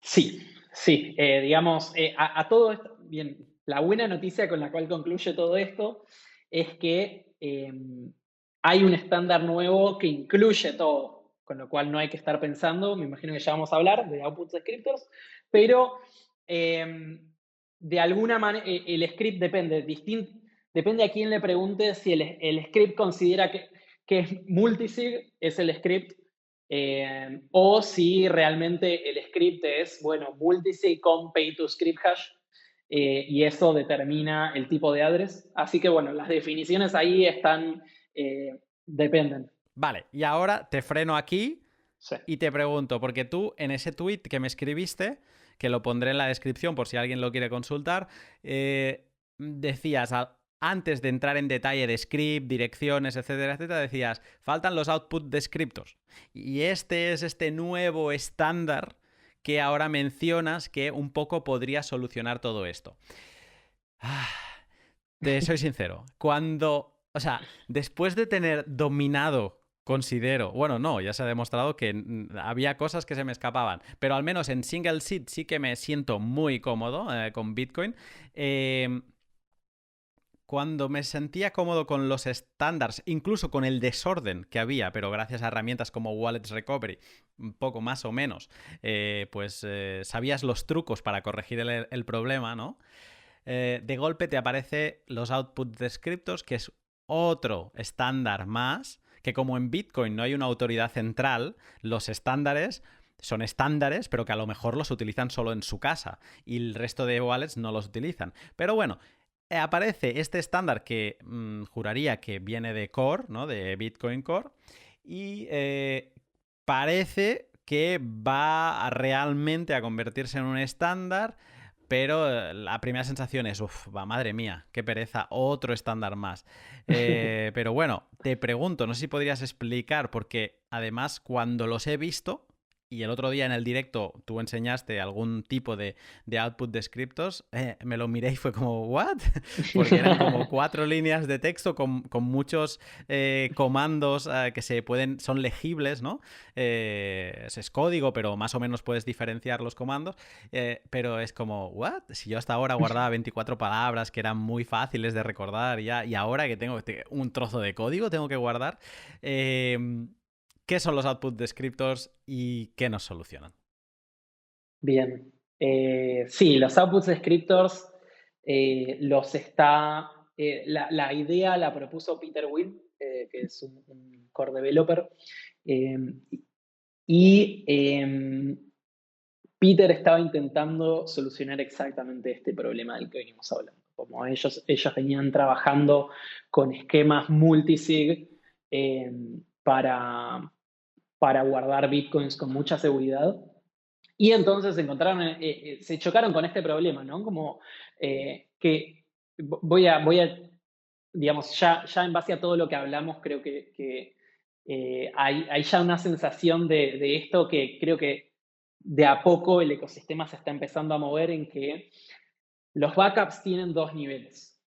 Sí, sí, digamos, a todo esto, bien, la buena noticia con la cual concluye todo esto es que hay un estándar nuevo que incluye todo, con lo cual no hay que estar pensando, me imagino que ya vamos a hablar de output descriptors, pero de alguna manera el script depende a quién le pregunte si el script considera que multisig es el script o si realmente el script es, bueno, multisig con pay to script hash y eso determina el tipo de address. Así que, bueno, las definiciones ahí están, dependen. Vale, y ahora te freno aquí Sí. y te pregunto, porque tú en ese tweet que me escribiste, que lo pondré en la descripción por si alguien lo quiere consultar, decías, antes de entrar en detalle de script, direcciones, etcétera, etcétera, decías, faltan los output descriptors. Y este es este nuevo estándar que ahora mencionas que un poco podría solucionar todo esto. Te soy sincero, después de tener dominado, considero, bueno, no, ya se ha demostrado que había cosas que se me escapaban, pero al menos en single seed sí que me siento muy cómodo con Bitcoin. Cuando me sentía cómodo con los estándares, incluso con el desorden que había, pero gracias a herramientas como Wallets Recovery, un poco más o menos, sabías los trucos para corregir el problema, ¿no? De golpe te aparece los output descriptors, que es otro estándar más, que como en Bitcoin no hay una autoridad central, los estándares son estándares, pero que a lo mejor los utilizan solo en su casa y el resto de wallets no los utilizan. Pero bueno, aparece este estándar que juraría que viene de Core, ¿no? De Bitcoin Core, y parece que va realmente a convertirse en un estándar. Pero la primera sensación es, madre mía, qué pereza, otro estándar más. Pero bueno, te pregunto, no sé si podrías explicar, porque además cuando los he visto, y el otro día en el directo tú enseñaste algún tipo de output descriptors, me lo miré y fue como, ¿what? Porque eran como 4 líneas de texto con muchos comandos que son legibles, ¿no? Es código, pero más o menos puedes diferenciar los comandos, pero es como, ¿what? Si yo hasta ahora guardaba 24 palabras que eran muy fáciles de recordar y ahora que tengo un trozo de código tengo que guardar. ¿Qué son los output descriptors y qué nos solucionan? Bien. Sí, los output descriptors la idea la propuso Peter Will que es un core developer. Eh, y Peter estaba intentando solucionar exactamente este problema del que venimos hablando. Como ellos venían trabajando con esquemas multisig eh, para, para guardar bitcoins con mucha seguridad. Y entonces se chocaron con este problema, ¿no? Como que voy a, digamos, ya en base a todo lo que hablamos, creo que hay ya una sensación de esto que creo que de a poco el ecosistema se está empezando a mover en que los backups tienen dos niveles.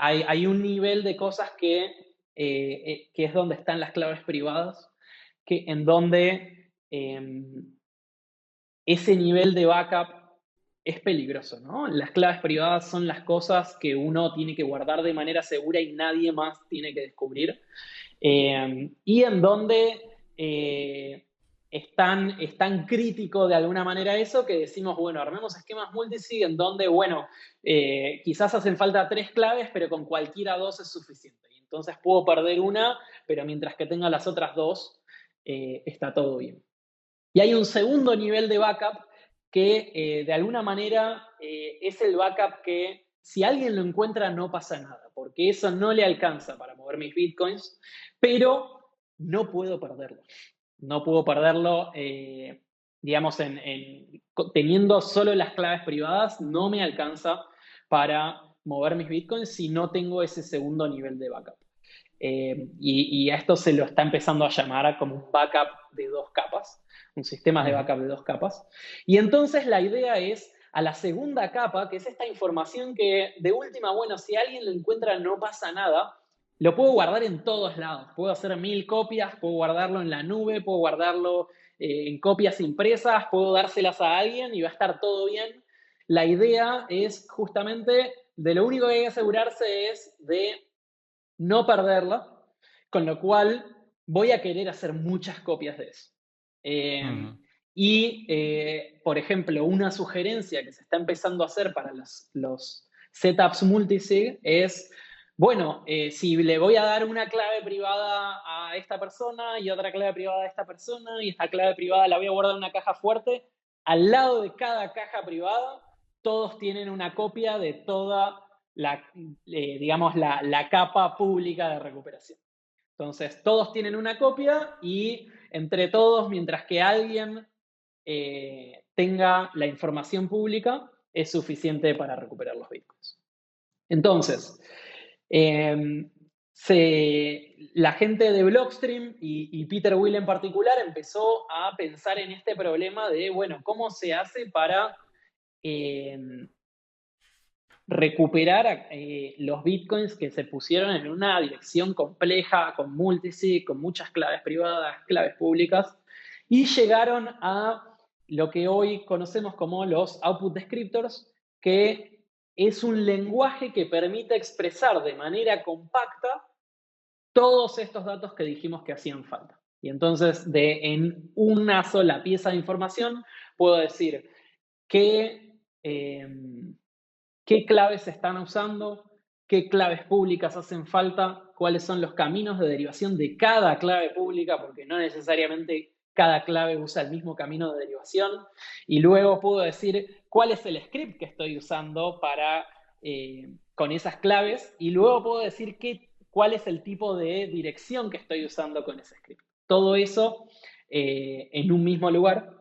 Hay un nivel de cosas que es donde están las claves privadas, en donde ese nivel de backup es peligroso, ¿no? Las claves privadas son las cosas que uno tiene que guardar de manera segura y nadie más tiene que descubrir. Y en donde es tan crítico de alguna manera eso que decimos, bueno, armemos esquemas multisig en donde, bueno, quizás hacen falta 3 claves, pero con cualquiera 2 es suficiente. Y entonces puedo perder una, pero mientras que tenga las otras 2, está todo bien. Y hay un segundo nivel de backup que de alguna manera es el backup que si alguien lo encuentra no pasa nada, porque eso no le alcanza para mover mis bitcoins, pero no puedo perderlo. No puedo perderlo, digamos, teniendo solo las claves privadas, no me alcanza para mover mis bitcoins si no tengo ese segundo nivel de backup. Y a esto se lo está empezando a llamar como un backup de 2 capas, un sistema de backup de 2 capas. Y entonces la idea es a la segunda capa, que es esta información que de última, bueno, si alguien lo encuentra no pasa nada, lo puedo guardar en todos lados. Puedo hacer 1000 copias, puedo guardarlo en la nube, puedo guardarlo en copias impresas, puedo dárselas a alguien y va a estar todo bien. La idea es justamente, de lo único que hay que asegurarse es de no perderla, con lo cual voy a querer hacer muchas copias de eso. Por ejemplo, una sugerencia que se está empezando a hacer para los setups multisig es, bueno, si le voy a dar una clave privada a esta persona y otra clave privada a esta persona y esta clave privada la voy a guardar en una caja fuerte, al lado de cada caja privada todos tienen una copia de toda digamos, la capa pública de recuperación. Entonces, todos tienen una copia y entre todos, mientras que alguien tenga la información pública, es suficiente para recuperar los bitcoins. Entonces, la gente de Blockstream y Peter Will en particular empezó a pensar en este problema de, bueno, ¿cómo se hace para recuperar los bitcoins que se pusieron en una dirección compleja, con multisig, con muchas claves privadas, claves públicas, y llegaron a lo que hoy conocemos como los output descriptors, que es un lenguaje que permite expresar de manera compacta todos estos datos que dijimos que hacían falta. Y entonces, en una sola pieza de información, puedo decir qué claves se están usando, qué claves públicas hacen falta, cuáles son los caminos de derivación de cada clave pública, porque no necesariamente cada clave usa el mismo camino de derivación. Y luego puedo decir cuál es el script que estoy usando con esas claves. Y luego puedo decir cuál es el tipo de dirección que estoy usando con ese script. Todo eso en un mismo lugar.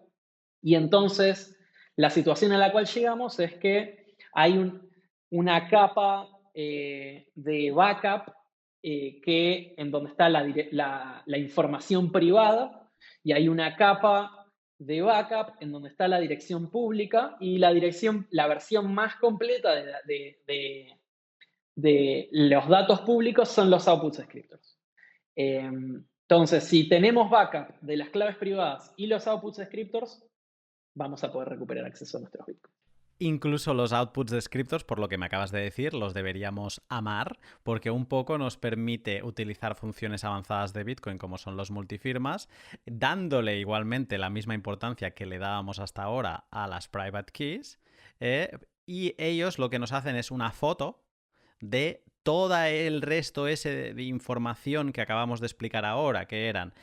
Y entonces la situación a la cual llegamos es que hay una capa de backup en donde está la información privada, y hay una capa de backup en donde está la dirección pública, y la versión más completa de los datos públicos son los output descriptors. Entonces, si tenemos backup de las claves privadas y los output descriptors, vamos a poder recuperar acceso a nuestros bitcoins. Incluso los outputs descriptors, por lo que me acabas de decir, los deberíamos amar, porque un poco nos permite utilizar funciones avanzadas de Bitcoin como son los multifirmas, dándole igualmente la misma importancia que le dábamos hasta ahora a las private keys, y ellos lo que nos hacen es una foto de todo el resto ese de información que acabamos de explicar ahora, que eran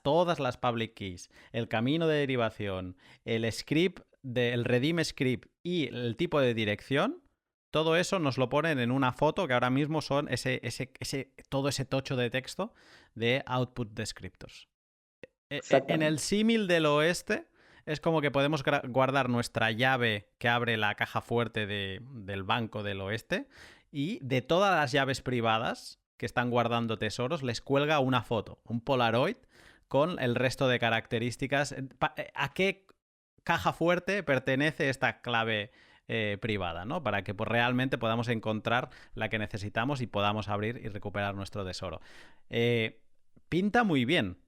todas las public keys, el camino de derivación, el script, el redeem script y el tipo de dirección, todo eso nos lo ponen en una foto que ahora mismo son todo ese tocho de texto de output descriptors. En el Exactamente. símil del oeste es como que podemos guardar nuestra llave que abre la caja fuerte del banco del oeste, y de todas las llaves privadas que están guardando tesoros les cuelga una foto, un Polaroid con el resto de características. ¿A qué caja fuerte pertenece esta clave privada, ¿no? Para que pues, realmente podamos encontrar la que necesitamos y podamos abrir y recuperar nuestro tesoro. Pinta muy bien.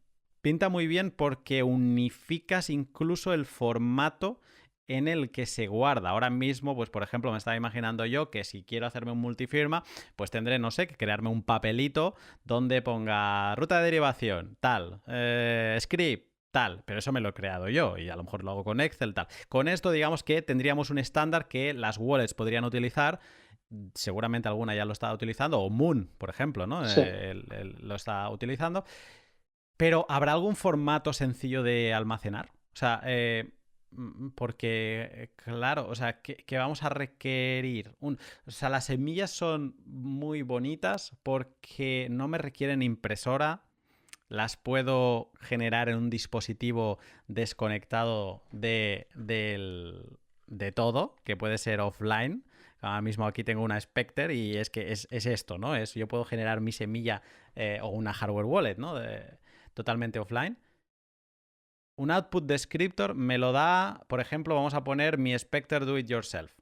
Pinta muy bien porque unificas incluso el formato en el que se guarda. Ahora mismo, pues por ejemplo, me estaba imaginando yo que si quiero hacerme un multifirma, pues tendré, no sé, que crearme un papelito donde ponga ruta de derivación, tal, script, tal, pero eso me lo he creado yo y a lo mejor lo hago con Excel, tal. Con esto, digamos que tendríamos un estándar que las wallets podrían utilizar. Seguramente alguna ya lo está utilizando, o Moon, por ejemplo, ¿no? Sí. Lo está utilizando. Pero ¿habrá algún formato sencillo de almacenar? O sea, porque, claro, o sea, ¿qué vamos a requerir? O sea, las semillas son muy bonitas porque no me requieren impresora, las puedo generar en un dispositivo desconectado de todo, que puede ser offline. Ahora mismo aquí tengo una Spectre y es que es esto, ¿no? Yo puedo generar mi semilla o una hardware wallet, ¿no? Totalmente offline. Un output descriptor me lo da, por ejemplo, vamos a poner mi Spectre Do It Yourself.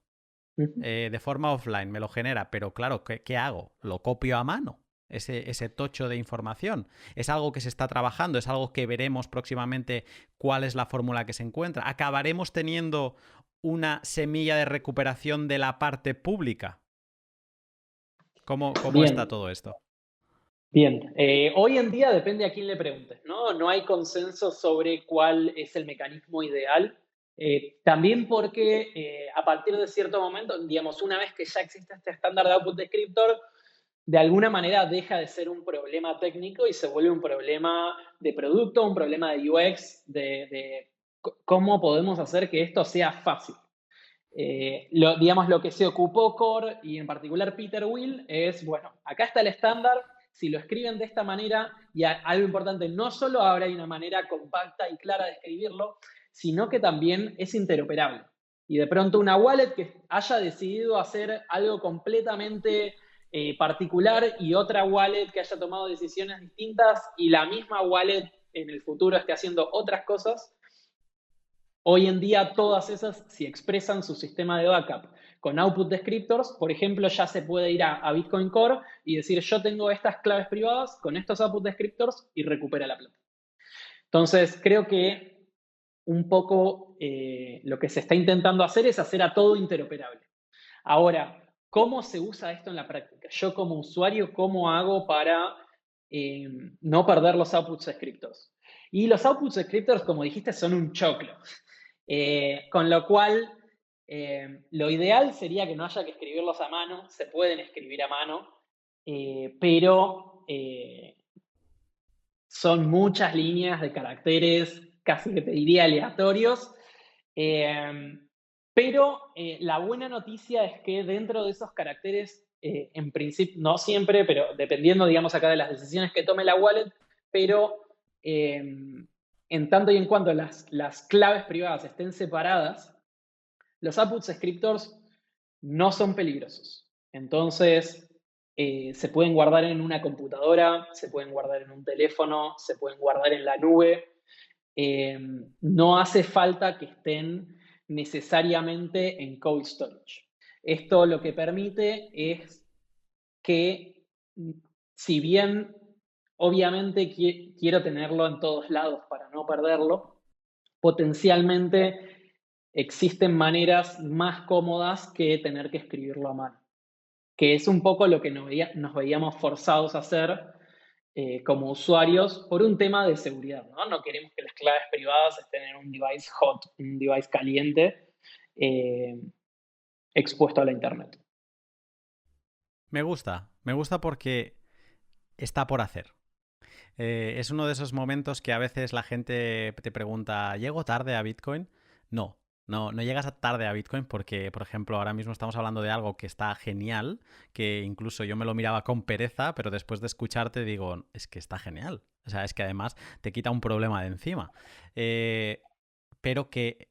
Ujú. De forma offline me lo genera, pero claro, ¿qué hago? ¿Lo copio a mano? Ese tocho de información. ¿Es algo que se está trabajando? ¿Es algo que veremos próximamente cuál es la fórmula que se encuentra? ¿Acabaremos teniendo una semilla de recuperación de la parte pública? ¿Cómo está Bien, todo esto? bien. Hoy en día depende a quién le preguntes, ¿no? No hay consenso sobre cuál es el mecanismo ideal. También porque a partir de cierto momento, digamos, una vez que ya existe este estándar de output descriptor, de alguna manera deja de ser un problema técnico y se vuelve un problema de producto, un problema de UX, de cómo podemos hacer que esto sea fácil. Digamos, lo que se ocupó Core y en particular Peter Will es, bueno, acá está el estándar, si lo escriben de esta manera, y algo importante, no solo ahora hay una manera compacta y clara de escribirlo, sino que también es interoperable. Y de pronto una wallet que haya decidido hacer algo completamente particular y otra wallet que haya tomado decisiones distintas y la misma wallet en el futuro esté haciendo otras cosas, hoy en día todas esas, si expresan su sistema de backup con output descriptors, por ejemplo, ya se puede ir a Bitcoin Core y decir yo tengo estas claves privadas con estos output descriptors y recupera la plata. Entonces, creo que un poco lo que se está intentando hacer es hacer a todo interoperable. Ahora, ¿cómo se usa esto en la práctica? Yo como usuario, ¿cómo hago para eh, no perder los output descriptors? Y los output descriptors, como dijiste, son un choclo. Con lo cual, lo ideal sería que no haya que escribirlos a mano, se pueden escribir a mano, pero son muchas líneas de caracteres, casi que te diría aleatorios. Eh, pero la buena noticia es que dentro de esos caracteres, en principio, no siempre, pero dependiendo, digamos, acá de las decisiones que tome la wallet, pero en tanto y en cuanto las claves privadas estén separadas, los output scriptors no son peligrosos. Entonces, se pueden guardar en una computadora, se pueden guardar en un teléfono, se pueden guardar en la nube. No hace falta que estén necesariamente en cold storage. Esto lo que permite es que, si bien obviamente quiero tenerlo en todos lados para no perderlo, potencialmente existen maneras más cómodas que tener que escribirlo a mano, que es un poco lo que nos veíamos forzados a hacer como usuarios por un tema de seguridad, ¿no? No queremos que las claves privadas estén en un device hot, un device caliente, eh, expuesto a la internet. Me gusta porque está por hacer. Es uno de esos momentos que a veces la gente te pregunta, ¿llego tarde a Bitcoin? No, no llegas tarde a Bitcoin porque, por ejemplo, ahora mismo estamos hablando de algo que está genial, que incluso yo me lo miraba con pereza, pero después de escucharte digo, es que está genial. O sea, es que además te quita un problema de encima. Pero que,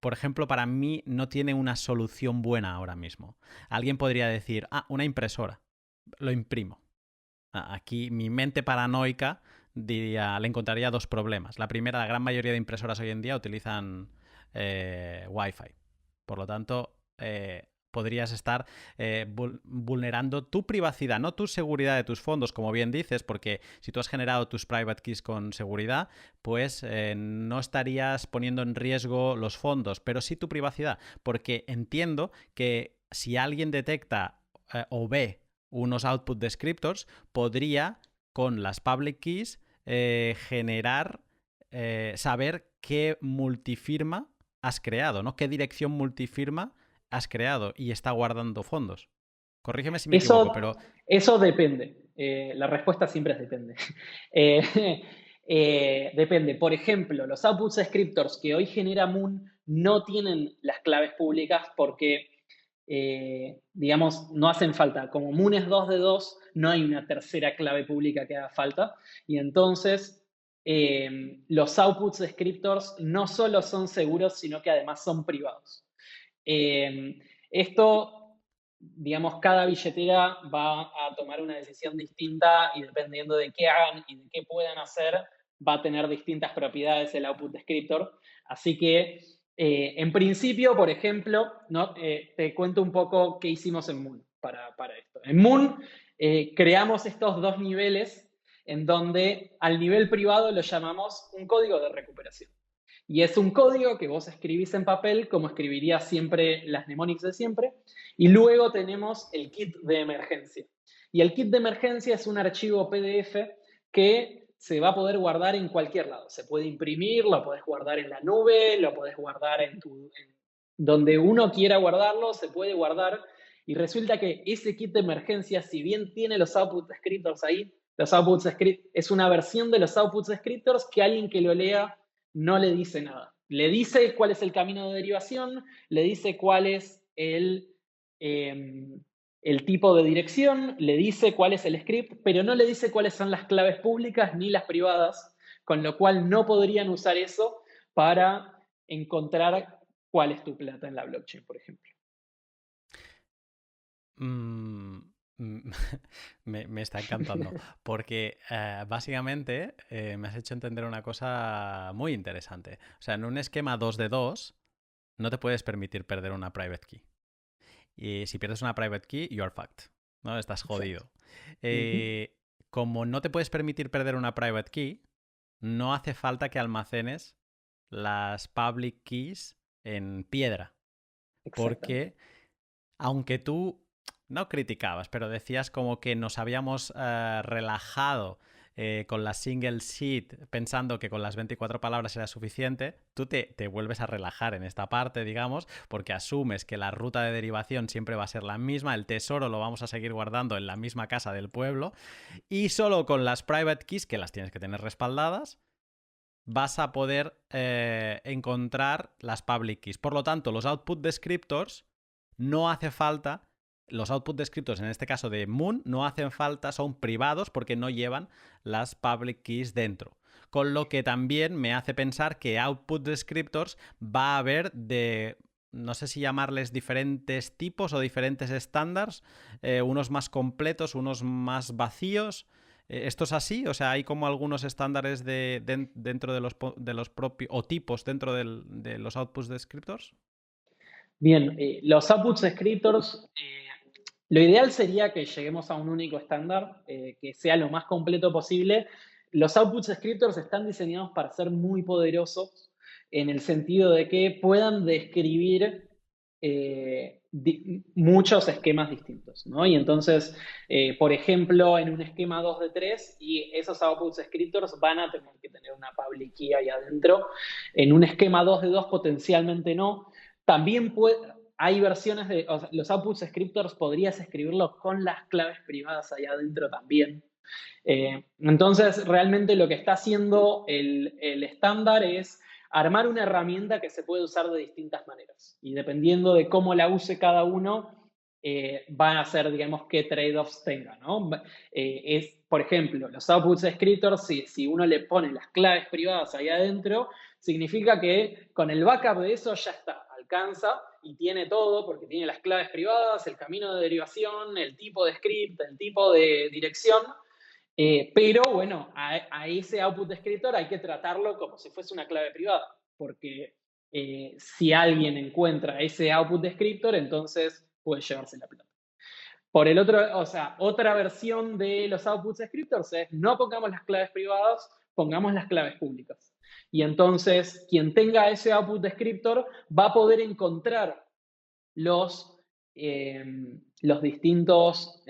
por ejemplo, para mí no tiene una solución buena ahora mismo. Alguien podría decir, una impresora, lo imprimo. Aquí mi mente paranoica le encontraría dos problemas. La primera, la gran mayoría de impresoras hoy en día utilizan Wi-Fi. Por lo tanto, podrías estar vulnerando tu privacidad, no tu seguridad de tus fondos, como bien dices, porque si tú has generado tus private keys con seguridad, pues no estarías poniendo en riesgo los fondos, pero sí tu privacidad, porque entiendo que si alguien detecta o ve unos output descriptors, podría, con las public keys, saber qué multifirma has creado, ¿no? Qué dirección multifirma has creado y está guardando fondos. Corrígeme si me equivoco, pero... Eso depende. La respuesta siempre es depende. Depende. Por ejemplo, los output descriptors que hoy genera Moon no tienen las claves públicas porque digamos, no hacen falta. Como Moon es 2 de 2, no hay una tercera clave pública que haga falta. Y entonces, los outputs descriptors no solo son seguros, sino que además son privados. Esto, digamos, cada billetera va a tomar una decisión distinta y dependiendo de qué hagan y de qué puedan hacer, va a tener distintas propiedades el output descriptor. Así que en principio, por ejemplo, ¿no? Te cuento un poco qué hicimos en Moon para esto. En Moon creamos estos dos niveles en donde al nivel privado lo llamamos un código de recuperación. Y es un código que vos escribís en papel como escribirías siempre las mnemonics de siempre. Y luego tenemos el kit de emergencia. Y el kit de emergencia es un archivo PDF que se va a poder guardar en cualquier lado. Se puede imprimir, lo podés guardar en la nube, lo podés guardar donde uno quiera guardarlo, se puede guardar. Y resulta que ese kit de emergencia, si bien tiene los output descriptors ahí, los output descriptors es una versión de los output descriptors que alguien que lo lea no le dice nada. Le dice cuál es el camino de derivación, le dice cuál es el tipo de dirección, le dice cuál es el script, pero no le dice cuáles son las claves públicas ni las privadas, con lo cual no podrían usar eso para encontrar cuál es tu plata en la blockchain, por ejemplo. Me está encantando, porque básicamente me has hecho entender una cosa muy interesante. O sea, en un esquema 2 de 2 no te puedes permitir perder una private key. Y si pierdes una private key, you are fucked, ¿no? Estás jodido. Como no te puedes permitir perder una private key, no hace falta que almacenes las public keys en piedra. Porque aunque tú no criticabas, pero decías como que nos habíamos relajado con la single seed pensando que con las 24 palabras era suficiente, tú te vuelves a relajar en esta parte, digamos, porque asumes que la ruta de derivación siempre va a ser la misma, el tesoro lo vamos a seguir guardando en la misma casa del pueblo y solo con las private keys, que las tienes que tener respaldadas, vas a poder encontrar las public keys. Por lo tanto, los output descriptors no hace falta, los output descriptors en este caso de Moon no hacen falta, son privados porque no llevan las public keys dentro. Con lo que también me hace pensar que output descriptors va a haber de, no sé si llamarles diferentes tipos o diferentes estándares, unos más completos, unos más vacíos. ¿Esto es así? O sea, ¿hay como algunos estándares dentro de los propios, o tipos dentro de los output descriptors? Bien, los output descriptors, lo ideal sería que lleguemos a un único estándar que sea lo más completo posible. Los output descriptors están diseñados para ser muy poderosos en el sentido de que puedan describir muchos esquemas distintos, ¿no? Y entonces, por ejemplo, en un esquema 2 de 3, y esos output descriptors van a tener que tener una public key ahí adentro. En un esquema 2 de 2 potencialmente no. También hay versiones de, o sea, los output scriptors podrías escribirlos con las claves privadas ahí adentro también. Entonces, realmente lo que está haciendo el estándar es armar una herramienta que se puede usar de distintas maneras. Y dependiendo de cómo la use cada uno, van a ser, digamos, qué trade-offs tenga, ¿no? Por ejemplo, los output scriptors, si uno le pone las claves privadas ahí adentro, significa que con el backup de eso ya está, alcanza y tiene todo, porque tiene las claves privadas, el camino de derivación, el tipo de script, el tipo de dirección. Pero bueno, a ese output descriptor hay que tratarlo como si fuese una clave privada, porque si alguien encuentra ese output descriptor, entonces puede llevarse la plata. Por el otro, o sea, otra versión de los output descriptors es no pongamos las claves privadas, pongamos las claves públicas. Y entonces, quien tenga ese output descriptor va a poder encontrar los distintos,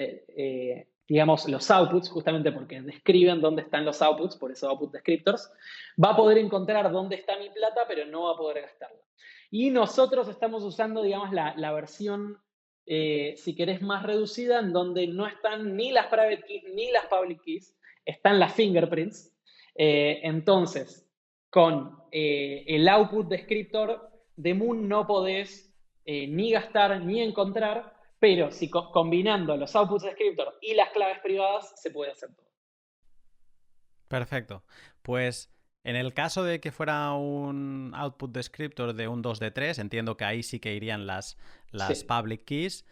digamos, los outputs, justamente porque describen dónde están los outputs, por eso output descriptors, va a poder encontrar dónde está mi plata, pero no va a poder gastarla. Y nosotros estamos usando, digamos, la versión, si querés, más reducida, en donde no están ni las private keys ni las public keys, están las fingerprints. Entonces, con el output descriptor de Moon no podés ni gastar ni encontrar, pero si combinando los outputs descriptor y las claves privadas se puede hacer todo. Perfecto. Pues en el caso de que fuera un output descriptor de un 2D3, entiendo que ahí sí que irían las Sí. public keys.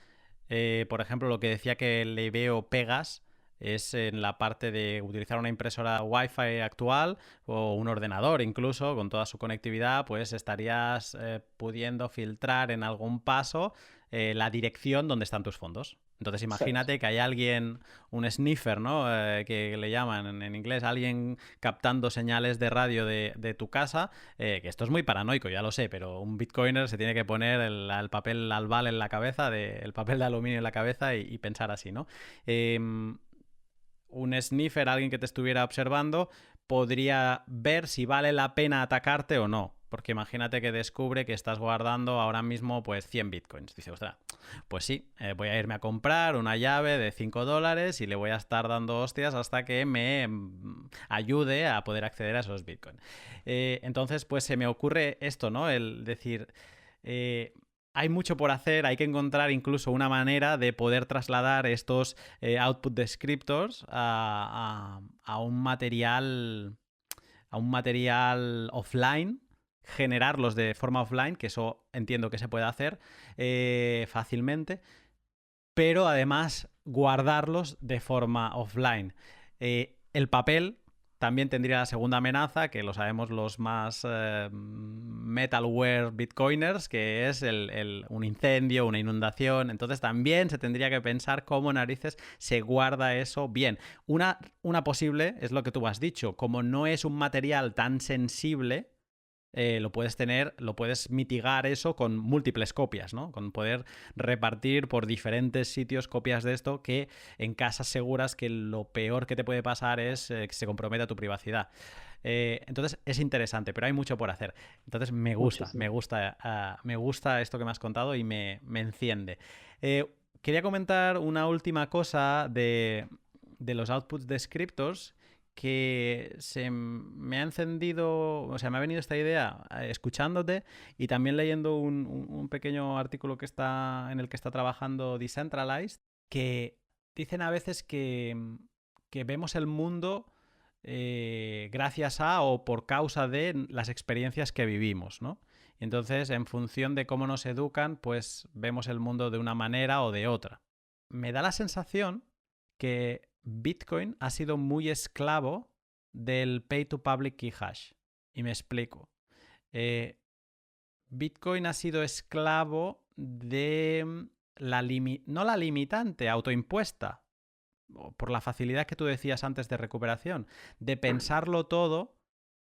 Por ejemplo, lo que decía que le veo pegas es en la parte de utilizar una impresora Wi-Fi actual o un ordenador incluso con toda su conectividad, pues estarías pudiendo filtrar en algún paso la dirección donde están tus fondos. Entonces Exacto. imagínate que hay alguien, un sniffer, ¿no? Que le llaman en inglés, alguien captando señales de radio de tu casa, que esto es muy paranoico, ya lo sé, pero un bitcoiner se tiene que poner el papel albal en la cabeza, el papel de aluminio en la cabeza y pensar así, ¿no? Un sniffer, alguien que te estuviera observando, podría ver si vale la pena atacarte o no. Porque imagínate que descubre que estás guardando ahora mismo pues 100 bitcoins. Dice, ostras, pues sí, voy a irme a comprar una llave de $5 y le voy a estar dando hostias hasta que me ayude a poder acceder a esos bitcoins. Entonces, pues se me ocurre esto, ¿no? El decir, hay mucho por hacer, hay que encontrar incluso una manera de poder trasladar estos output descriptors a un material offline, generarlos de forma offline, que eso entiendo que se puede hacer fácilmente, pero además guardarlos de forma offline. El papel también tendría la segunda amenaza, que lo sabemos los más metalware bitcoiners, que es un incendio, una inundación. Entonces también se tendría que pensar cómo narices se guarda eso bien. Una posible es lo que tú has dicho, como no es un material tan sensible, lo puedes mitigar eso con múltiples copias, ¿no? Con poder repartir por diferentes sitios copias de esto que en casas seguras que lo peor que te puede pasar es que se comprometa tu privacidad. Entonces es interesante, pero hay mucho por hacer. Entonces me gusta Muchísimo. esto que me has contado y me enciende. Quería comentar una última cosa de los outputs descriptors que se me ha encendido, o sea, me ha venido esta idea escuchándote y también leyendo un pequeño artículo en el que está trabajando Decentralized, que dicen a veces que vemos el mundo gracias a o por causa de las experiencias que vivimos, ¿no? Entonces, en función de cómo nos educan, pues vemos el mundo de una manera o de otra. Me da la sensación que Bitcoin ha sido muy esclavo del pay to public key hash. Y me explico. Bitcoin ha sido esclavo de no la limitante autoimpuesta, por la facilidad que tú decías antes de recuperación, de pensarlo todo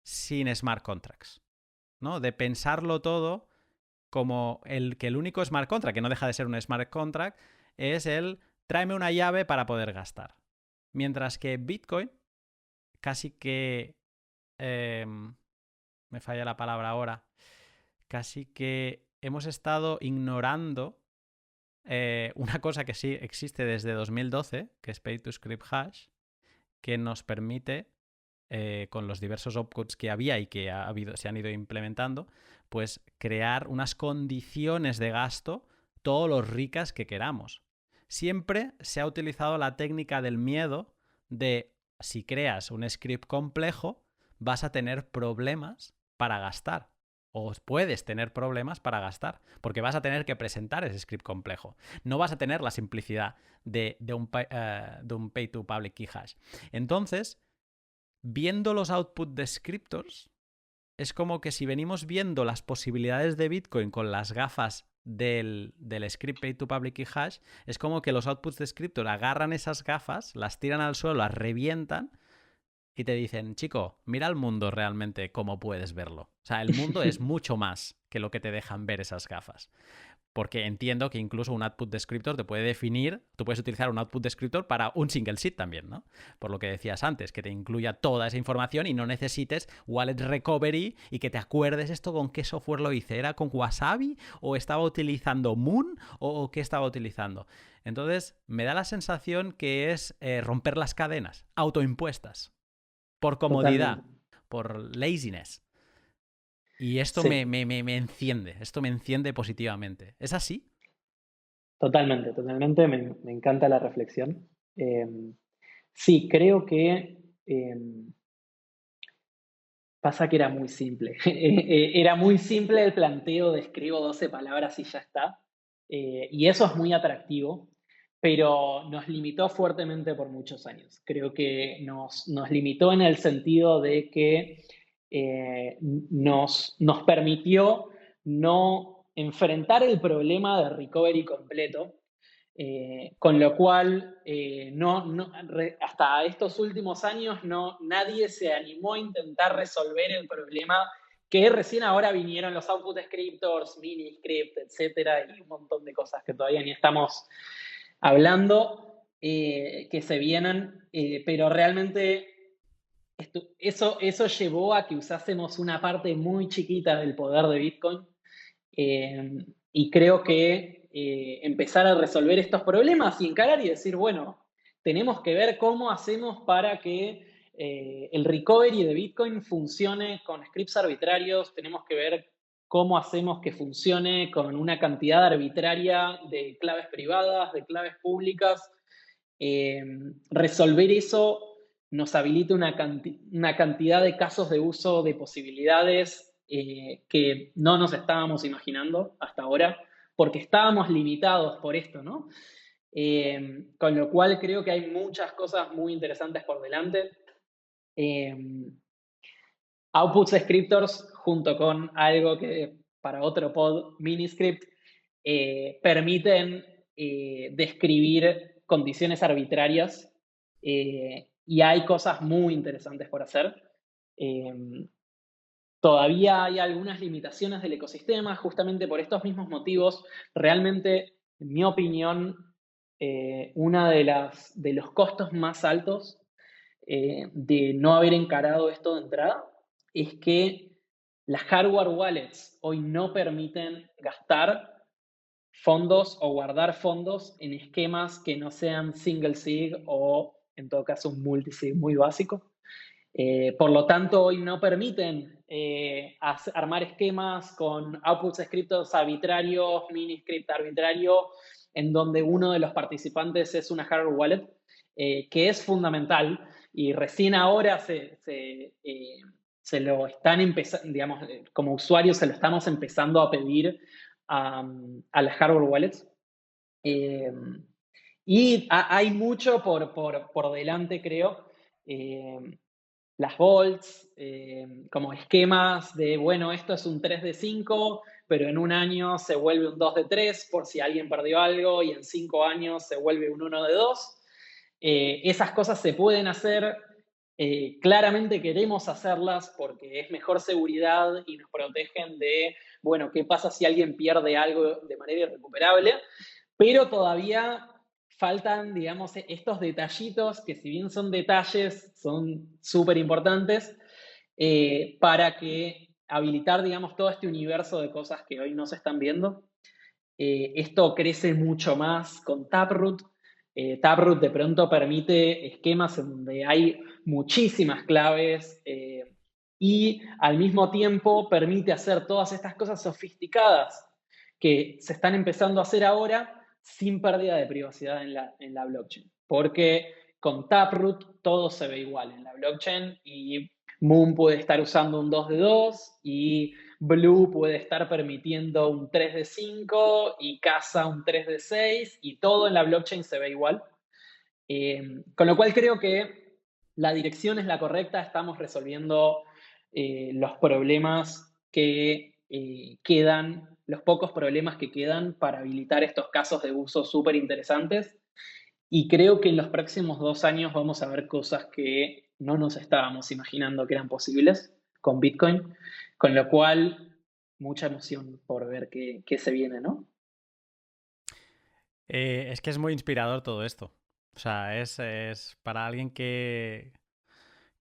sin smart contracts, ¿no? De pensarlo todo como que el único smart contract, que no deja de ser un smart contract, es el tráeme una llave para poder gastar. Mientras que Bitcoin casi que... me falla la palabra ahora. Casi que hemos estado ignorando una cosa que sí existe desde 2012, que es Pay to Script Hash, que nos permite, con los diversos opcodes que había y que se han ido implementando, pues crear unas condiciones de gasto todo lo ricas que queramos. Siempre se ha utilizado la técnica del miedo de si creas un script complejo, vas a tener problemas para gastar. O puedes tener problemas para gastar, porque vas a tener que presentar ese script complejo. No vas a tener la simplicidad de un pay to public key hash. Entonces, viendo los output descriptors, es como que si venimos viendo las posibilidades de Bitcoin con las gafas del script pay to public key hash, es como que los outputs descriptors agarran esas gafas, las tiran al suelo, las revientan y te dicen, chico, mira el mundo realmente como puedes verlo. O sea, el mundo es mucho más que lo que te dejan ver esas gafas. Porque entiendo que incluso un output descriptor te puede definir, tú puedes utilizar un output descriptor para un single seed también, ¿no? Por lo que decías antes, que te incluya toda esa información y no necesites wallet recovery y que te acuerdes esto con qué software lo hice. ¿Era con Wasabi o estaba utilizando Moon o qué estaba utilizando? Entonces, me da la sensación que es romper las cadenas autoimpuestas por Totalmente. comodidad, por laziness. Y esto Sí, esto me enciende positivamente. ¿Es así? totalmente, totalmente. Me encanta la reflexión. Eh, sí, creo que pasa que era muy simple. Era muy simple el planteo de escribo 12 palabras y ya está. Y eso es muy atractivo, pero nos limitó fuertemente por muchos años. Creo que nos limitó en el sentido de que nos permitió no enfrentar el problema de recovery completo, con lo cual, hasta estos últimos años nadie se animó a intentar resolver el problema que recién ahora vinieron los output descriptors, mini script, etcétera, y un montón de cosas que todavía ni estamos hablando, que se vienen, pero realmente eso llevó a que usásemos una parte muy chiquita del poder de Bitcoin, y creo que empezar a resolver estos problemas y encarar y decir, bueno, tenemos que ver cómo hacemos para que el recovery de Bitcoin funcione con scripts arbitrarios, tenemos que ver cómo hacemos que funcione con una cantidad arbitraria de claves privadas, de claves públicas. Resolver eso nos habilita una cantidad de casos de uso, de posibilidades que no nos estábamos imaginando hasta ahora, porque estábamos limitados por esto, ¿no? Con lo cual creo que hay muchas cosas muy interesantes por delante. Eh, Outputs descriptors junto con algo que para otro pod, miniscript, permiten describir condiciones arbitrarias, y hay cosas muy interesantes por hacer. Eh, Todavía hay algunas limitaciones del ecosistema, justamente por estos mismos motivos. Realmente, en mi opinión, una de los costos más altos de no haber encarado esto de entrada es que las hardware wallets hoy no permiten gastar fondos o guardar fondos en esquemas que no sean single sig o, en todo caso, un multisig muy básico. Por lo tanto, hoy no permiten armar esquemas con outputs scripts arbitrarios, mini script arbitrario, en donde uno de los participantes es una hardware wallet, que es fundamental y recién ahora se lo están empezando, digamos, como usuarios se lo estamos empezando a pedir a las hardware wallets. Eh, y hay mucho por delante, creo. Las vaults, como esquemas de, bueno, esto es un 3 de 5, pero en un año se vuelve un 2 de 3 por si alguien perdió algo y en 5 años se vuelve un 1 de 2. Esas cosas se pueden hacer. Claramente queremos hacerlas porque es mejor seguridad y nos protegen de, bueno, ¿qué pasa si alguien pierde algo de manera irrecuperable? Pero todavía faltan, digamos, estos detallitos que si bien son detalles, son súper importantes para que habilitar, digamos, todo este universo de cosas que hoy no se están viendo. Esto crece mucho más con Taproot. Taproot de pronto permite esquemas en donde hay muchísimas claves y al mismo tiempo permite hacer todas estas cosas sofisticadas que se están empezando a hacer ahora sin pérdida de privacidad en la blockchain. Porque con Taproot todo se ve igual en la blockchain y Moon puede estar usando un 2 de 2 y Blue puede estar permitiendo un 3 de 5 y Casa un 3 de 6 y todo en la blockchain se ve igual. Con lo cual creo que la dirección es la correcta, estamos resolviendo los problemas que quedan, los pocos problemas que quedan para habilitar estos casos de uso súper interesantes. Y creo que en los próximos 2 años vamos a ver cosas que no nos estábamos imaginando que eran posibles con Bitcoin, con lo cual mucha emoción por ver qué se viene, ¿no? Es que es muy inspirador todo esto. O sea, es para alguien que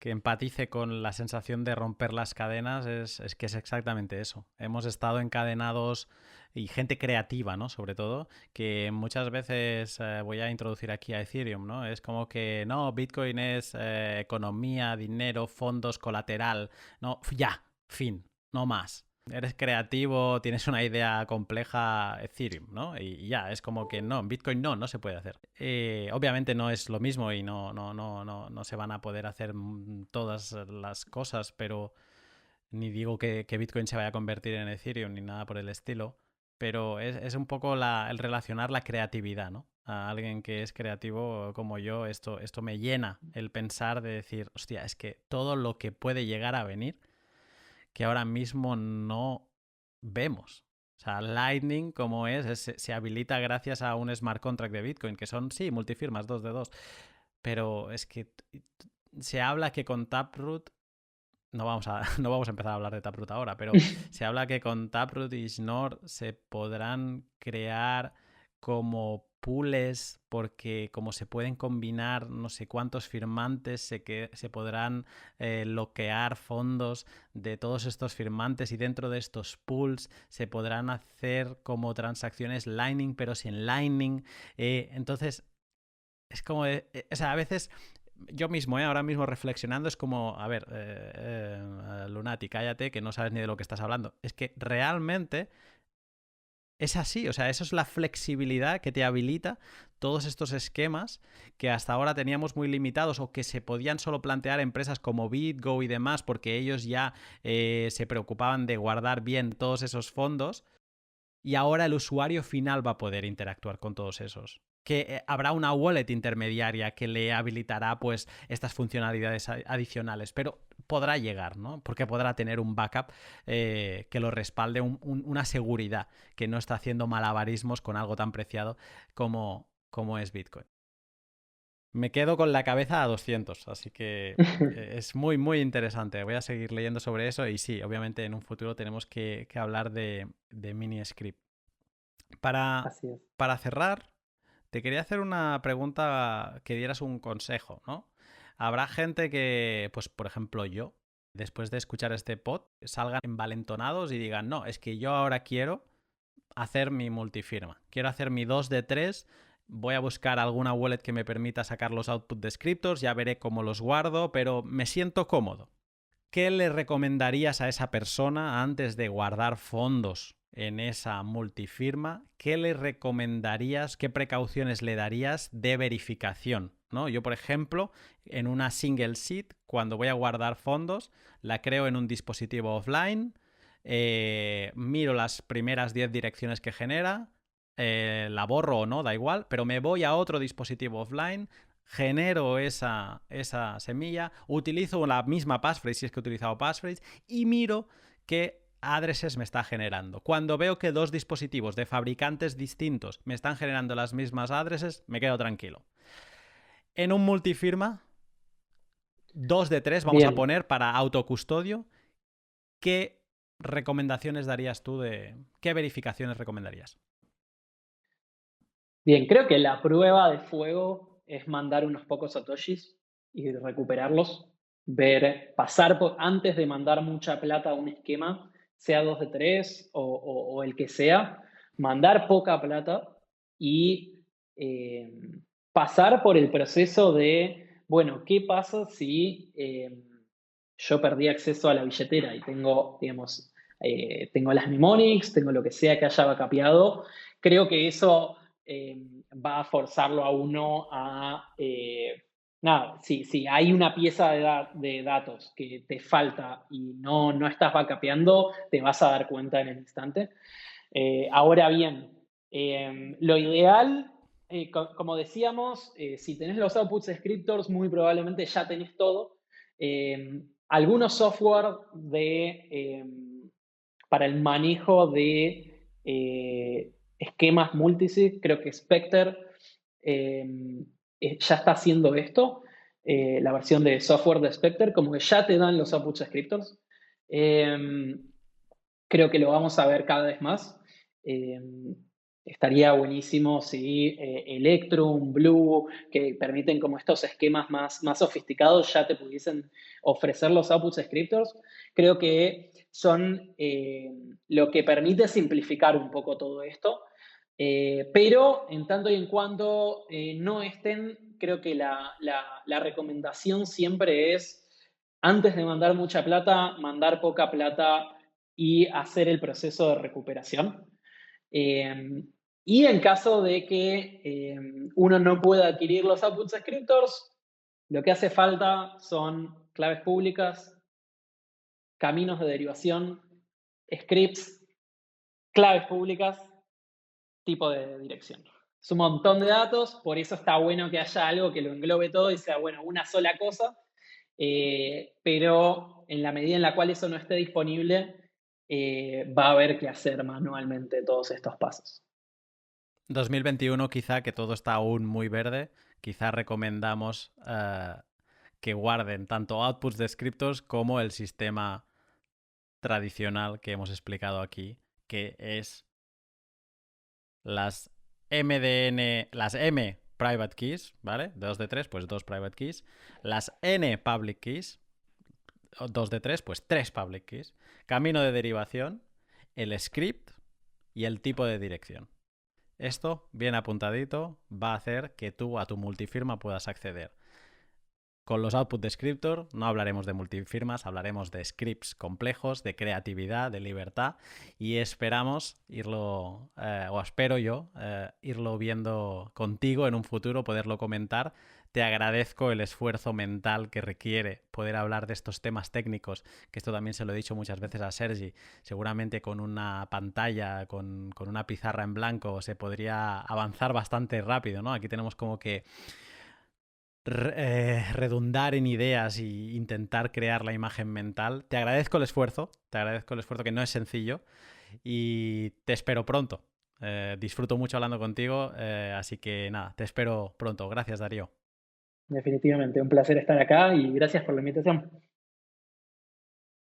empatice con la sensación de romper las cadenas, es que es exactamente eso. Hemos estado encadenados y gente creativa, ¿no? Sobre todo, que muchas veces voy a introducir aquí a Ethereum, ¿no? Es como que, no, Bitcoin es economía, dinero, fondos, colateral, no, ya, fin, no más. Eres creativo, tienes una idea compleja, Ethereum, ¿no? Y ya, es como que no, en Bitcoin no se puede hacer. Obviamente no es lo mismo y no se van a poder hacer todas las cosas, pero ni digo que Bitcoin se vaya a convertir en Ethereum ni nada por el estilo, pero es un poco el relacionar la creatividad, ¿no? A alguien que es creativo como yo, esto me llena el pensar de decir, hostia, es que todo lo que puede llegar a venir que ahora mismo no vemos. O sea, Lightning, como se habilita gracias a un smart contract de Bitcoin, que son, sí, multifirmas, 2 de 2. Pero es que se habla que con Taproot, no vamos a empezar a hablar de Taproot ahora, pero se habla que con Taproot y Schnorr se podrán crear como pools porque como se pueden combinar no sé cuántos firmantes, se podrán bloquear fondos de todos estos firmantes y dentro de estos pools se podrán hacer como transacciones Lightning pero sin Lightning. Entonces es como, o sea, a veces yo mismo, ahora mismo reflexionando, es como, a ver, Lunati, cállate, que no sabes ni de lo que estás hablando. Es que realmente es así, o sea, eso es la flexibilidad que te habilita todos estos esquemas que hasta ahora teníamos muy limitados o que se podían solo plantear empresas como BitGo y demás porque ellos ya se preocupaban de guardar bien todos esos fondos y ahora el usuario final va a poder interactuar con todos esos. Que habrá una wallet intermediaria que le habilitará pues estas funcionalidades adicionales, pero podrá llegar, ¿no? Porque podrá tener un backup que lo respalde, una seguridad que no está haciendo malabarismos con algo tan preciado como es Bitcoin. Me quedo con la cabeza a 200, así que es muy, muy interesante. Voy a seguir leyendo sobre eso y sí, obviamente en un futuro tenemos que hablar de mini script. Así es. Para cerrar, te quería hacer una pregunta que dieras un consejo, ¿no? Habrá gente que, pues por ejemplo yo, después de escuchar este pod, salgan envalentonados y digan, no, es que yo ahora quiero hacer mi multifirma. Quiero hacer mi 2 de 3. Voy a buscar alguna wallet que me permita sacar los output descriptors, ya veré cómo los guardo, pero me siento cómodo. ¿Qué le recomendarías a esa persona antes de guardar fondos en esa multifirma? ¿Qué le recomendarías, qué precauciones le darías de verificación? ¿No? Yo, por ejemplo, en una single seed, cuando voy a guardar fondos, la creo en un dispositivo offline, miro las primeras 10 direcciones que genera, la borro o no, da igual, pero me voy a otro dispositivo offline, genero esa semilla, utilizo la misma passphrase si es que he utilizado passphrase y miro qué addresses me está generando. Cuando veo que dos dispositivos de fabricantes distintos me están generando las mismas addresses, me quedo tranquilo. En un multifirma, 2 de 3 vamos a Bien, poner para autocustodio. ¿Qué recomendaciones darías tú qué verificaciones recomendarías? bien, creo que la prueba de fuego es mandar unos pocos satoshis y recuperarlos. pasar antes de mandar mucha plata a un esquema, sea 2 de 3 o el que sea, mandar poca plata y eh, pasar por el proceso de, bueno, ¿qué pasa si yo perdí acceso a la billetera y tengo, digamos, tengo las mnemonics, tengo lo que sea que haya backupeado? Creo que eso va a forzarlo a uno a nada, si hay una pieza de datos que te falta y no estás backupeando, te vas a dar cuenta en el instante. Ahora bien, lo ideal, como decíamos, si tenés los output scriptors, muy probablemente ya tenés todo. Algunos software para el manejo de esquemas multisig, creo que Spectre ya está haciendo esto, la versión de software de Spectre, como que ya te dan los output scriptors. Creo que lo vamos a ver cada vez más. Eh, Estaría buenísimo si Electrum, Blue, que permiten como estos esquemas más sofisticados, ya te pudiesen ofrecer los output scriptors. Creo que son lo que permite simplificar un poco todo esto. Pero en tanto y en cuanto no estén, creo que la recomendación siempre es, antes de mandar mucha plata, mandar poca plata y hacer el proceso de recuperación. Eh, y en caso de que uno no pueda adquirir los output scriptors, lo que hace falta son claves públicas, caminos de derivación, scripts, claves públicas, tipo de dirección. Es un montón de datos, por eso está bueno que haya algo que lo englobe todo y sea, bueno, una sola cosa, pero en la medida en la cual eso no esté disponible, va a haber que hacer manualmente todos estos pasos. 2021 quizá que todo está aún muy verde, quizá recomendamos que guarden tanto outputs de scriptos como el sistema tradicional que hemos explicado aquí, que es las MDN, las M private keys, ¿vale? 2 de 3, pues 2 private keys. Las N public keys, 2 de 3, pues 3 public keys. Camino de derivación, el script y el tipo de dirección. Esto, bien apuntadito, va a hacer que tú a tu multifirma puedas acceder. Con los output descriptor no hablaremos de multifirmas, hablaremos de scripts complejos, de creatividad, de libertad y esperamos irlo, o espero yo, irlo viendo contigo en un futuro, poderlo comentar. Te agradezco el esfuerzo mental que requiere poder hablar de estos temas técnicos, que esto también se lo he dicho muchas veces a Sergi. Seguramente con una pantalla, con una pizarra en blanco, se podría avanzar bastante rápido, ¿no? Aquí tenemos como que redundar en ideas e intentar crear la imagen mental. Te agradezco el esfuerzo que no es sencillo y te espero pronto. Disfruto mucho hablando contigo, así que nada, te espero pronto. Gracias, Darío. Definitivamente, un placer estar acá y gracias por la invitación.